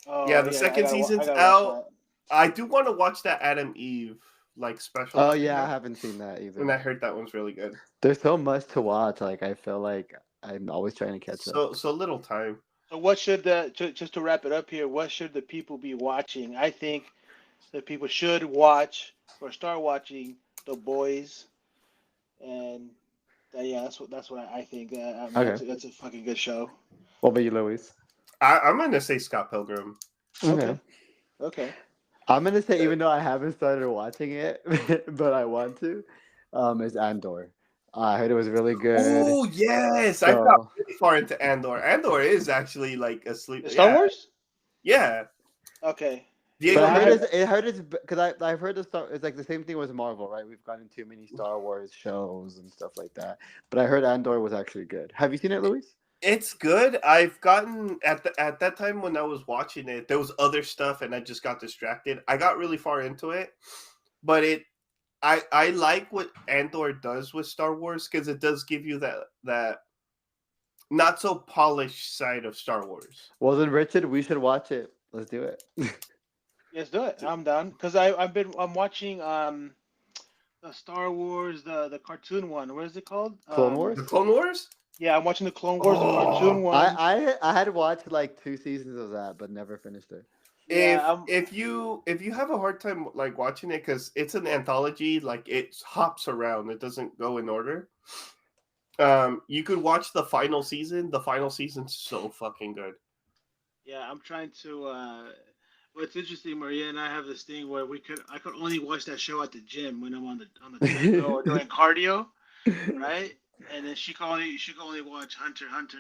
A: oh,
B: Yeah, the second
A: I
B: season's
A: gotta
B: out.
A: watch
B: I do want to watch that Adam Eve like special.
C: Oh yeah, I haven't seen that either.
B: And I heard that one's really good.
C: There's so much to watch. Like I feel like I'm always trying to catch up.
B: So little time.
A: So what should just to wrap it up here? What should the people be watching? I think that people should watch or start watching The Boys, and yeah, that's what I think. I mean,
C: Okay.
A: that's a fucking good show.
C: What about you, Luis?
B: I'm gonna say Scott Pilgrim.
A: Okay. Okay.
C: I'm gonna say, even though I haven't started watching it, but I want to, is Andor. I heard it was really good.
B: Oh yes, I
C: So-
B: got really far into Andor. Andor is actually like a sleep.
A: Star Wars.
B: Yeah.
A: Okay.
B: Diego
C: But I heard
B: Luna-
C: it's because I've heard it's like the same thing with Marvel, right? We've gotten too many Star Wars shows and stuff like that. But I heard Andor was actually good. Have you seen it, Luis?
B: It's good. I've gotten at that time when I was watching it, there was other stuff, and I just got distracted. I got really far into it, but I like what Andor does with Star Wars because it does give you that not so polished side of Star Wars.
C: Well then, Richard, we should watch it. Let's do it.
A: Let's do it. I'm down because I'm watching the Star Wars the cartoon one. What is it called?
C: Clone Wars?
B: The Clone Wars?
A: Yeah, I'm watching the Clone Wars, the cartoon one.
C: I had watched like 2 seasons of that, but never finished it.
A: Yeah,
B: If you have a hard time like watching it because it's an anthology, like it hops around, it doesn't go in order. You could watch the final season. The final season's so fucking good.
A: yeah, I'm trying to. What's interesting, Maria and I have this thing where I could only watch that show at the gym when I'm on the treadmill or doing cardio, right? And then she can only watch Hunter x Hunter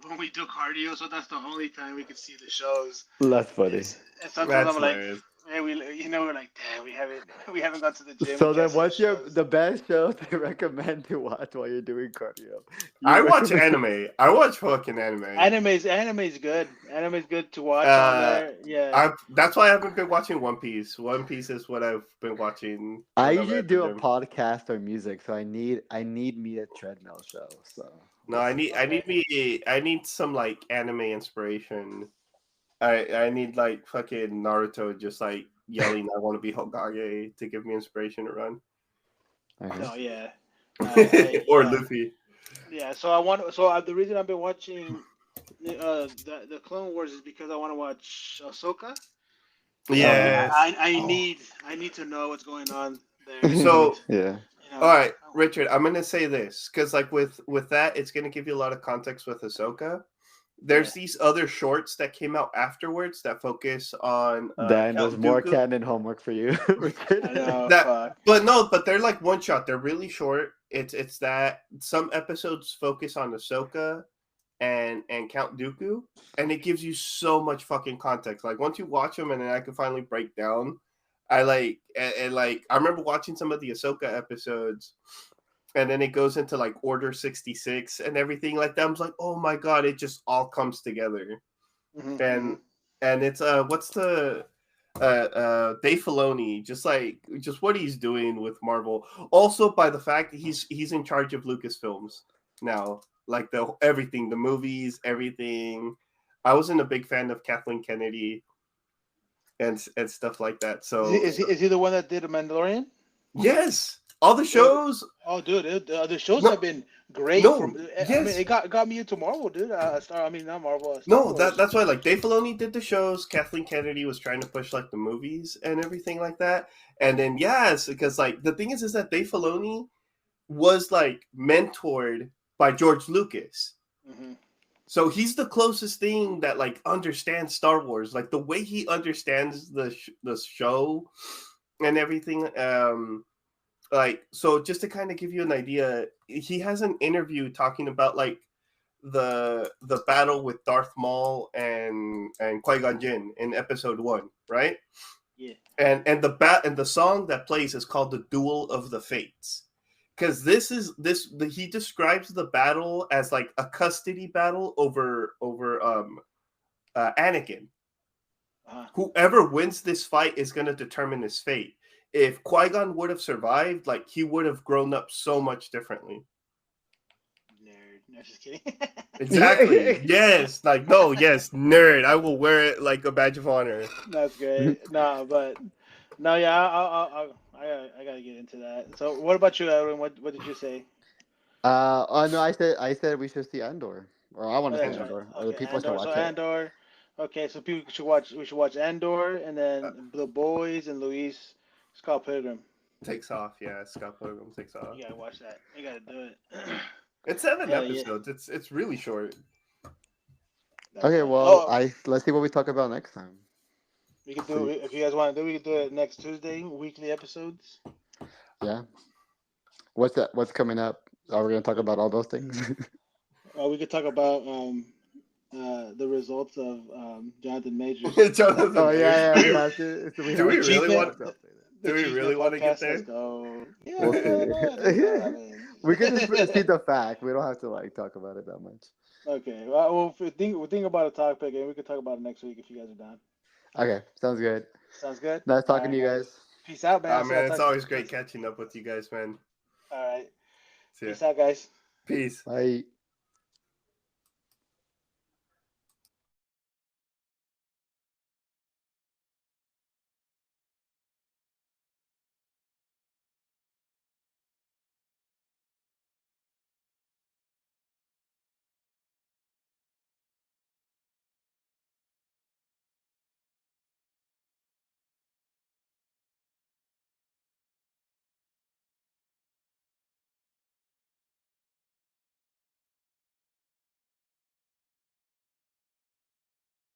A: when we do cardio, so that's the only time we can see the shows.
C: That's funny.
A: And sometimes
B: That's
A: I'm like,
B: hilarious.
A: man, we're like, damn, we haven't gone to the gym.
C: So
A: We
C: then,
A: can't see
C: what's
A: shows.
C: the best show to recommend to watch while you're doing cardio?
B: I watch anime. I watch fucking anime.
A: Anime's good. Anime's good to watch on there. Yeah.
B: That's why I haven't been watching One Piece. One Piece is what I've been watching.
C: I
B: when I'm
C: usually
B: at the
C: do a
B: gym.
C: podcast or music, so I need me a treadmill show. So
B: No, I need some like anime inspiration. I need like fucking Naruto just like yelling I want to be Hokage to give me inspiration to run.
A: No, yeah.
B: Or
A: yeah.
B: Luffy.
A: Yeah, the reason I've been watching the Clone Wars is because I want to watch Ahsoka.
B: Yes.
A: I need to know what's going on there.
B: So
C: yeah.
B: all right, Richard, I'm gonna say this because like with that, it's gonna give you a lot of context with Ahsoka. There's these other shorts that came out afterwards that focus on
C: Dan,
B: Count
C: there's more
B: Dooku.
C: canon homework for you, Richard.
A: I know,
B: That-
A: fuck.
B: But they're like one shot. They're really short. It's that some episodes focus on Ahsoka and Count Dooku, and it gives you so much fucking context. Like once you watch them, and then I can finally break down. I like and like I remember watching some of the Ahsoka episodes, and then it goes into like Order 66 and everything like that. I was like, oh my god, it just all comes together.
A: Mhm,
B: And it's what's the Dave Filoni, just what he's doing with Marvel. Also by the fact that he's in charge of Lucasfilms now, like the everything, the movies, everything. I wasn't a big fan of Kathleen Kennedy and stuff like that. So
A: Is he the one that did The Mandalorian?
B: yes, all the shows.
A: Oh, dude, the shows
B: No,
A: have been great.
B: no,
A: I mean,
B: yes.
A: it got me into Marvel, dude. Not Marvel. Star
B: No,
A: Wars.
B: that's why like Dave Filoni did the shows. Kathleen Kennedy was trying to push like the movies and everything like that. And then yes, because like the thing is that Dave Filoni was like mentored by George Lucas.
A: Mhm.
B: So he's the closest thing that like understands Star Wars, like the way he understands the show and everything. Like so, just to kind of give you an idea, he has an interview talking about like the battle with Darth Maul and Qui-Gon Jinn in Episode 1, right?
A: Yeah.
B: And the song that plays is called "The Duel of the Fates." Because he describes the battle as like a custody battle over Anakin. Whoever wins this fight is going to determine his fate. If Qui-Gon would have survived, like he would have grown up so much differently.
A: Nerd. No, just kidding.
B: Exactly. Yes. Like no. Yes. Nerd. I will wear it like a badge of honor.
A: That's great. No, but no, yeah, I gotta get into that. So, what about you, Edwin? What did you say?
C: Oh no, I said we should see Andor, or I want to see
A: That's right.
C: Andor. Or the
A: Okay,
C: people should
A: Andor.
C: watch
A: So
C: it.
A: Andor. Okay, so people should watch. We should watch Andor, and then The Boys and Luis Scott Pilgrim.
B: Takes off. Yeah. Scott Pilgrim takes off.
A: You gotta watch that. You gotta do it.
B: It's 7
A: Hell yeah.
B: episodes. It's really short.
C: Okay, well,
A: Oh,
C: let's see what we talk about next time.
A: we can do it if you guys want to do. We can do it next Tuesday. Weekly episodes.
C: Yeah. What's that? What's coming up? Are we gonna talk about all those things?
A: We could talk about the results of Jonathan Majors.
B: Jonathan
C: Oh yeah,
B: Majors.
C: we have to. So
B: Do we
C: have to-
B: really want-
C: to-
B: Do we really want to get there?
A: Let's go. Yeah,
C: We'll
A: I
C: see.
A: mean-
C: We can just see the fact. We don't have to like talk about it that much.
A: Okay. Well, if we'll think about a topic, and we can talk about it next week if you guys are down.
C: Okay, sounds good.
A: Sounds good.
C: Nice talking to you
A: Alright,
C: guys.
A: Peace out, man.
B: Man, it's always great catching up with you guys, man.
A: All right.
B: See ya.
A: Peace out, guys.
B: Peace.
C: Bye.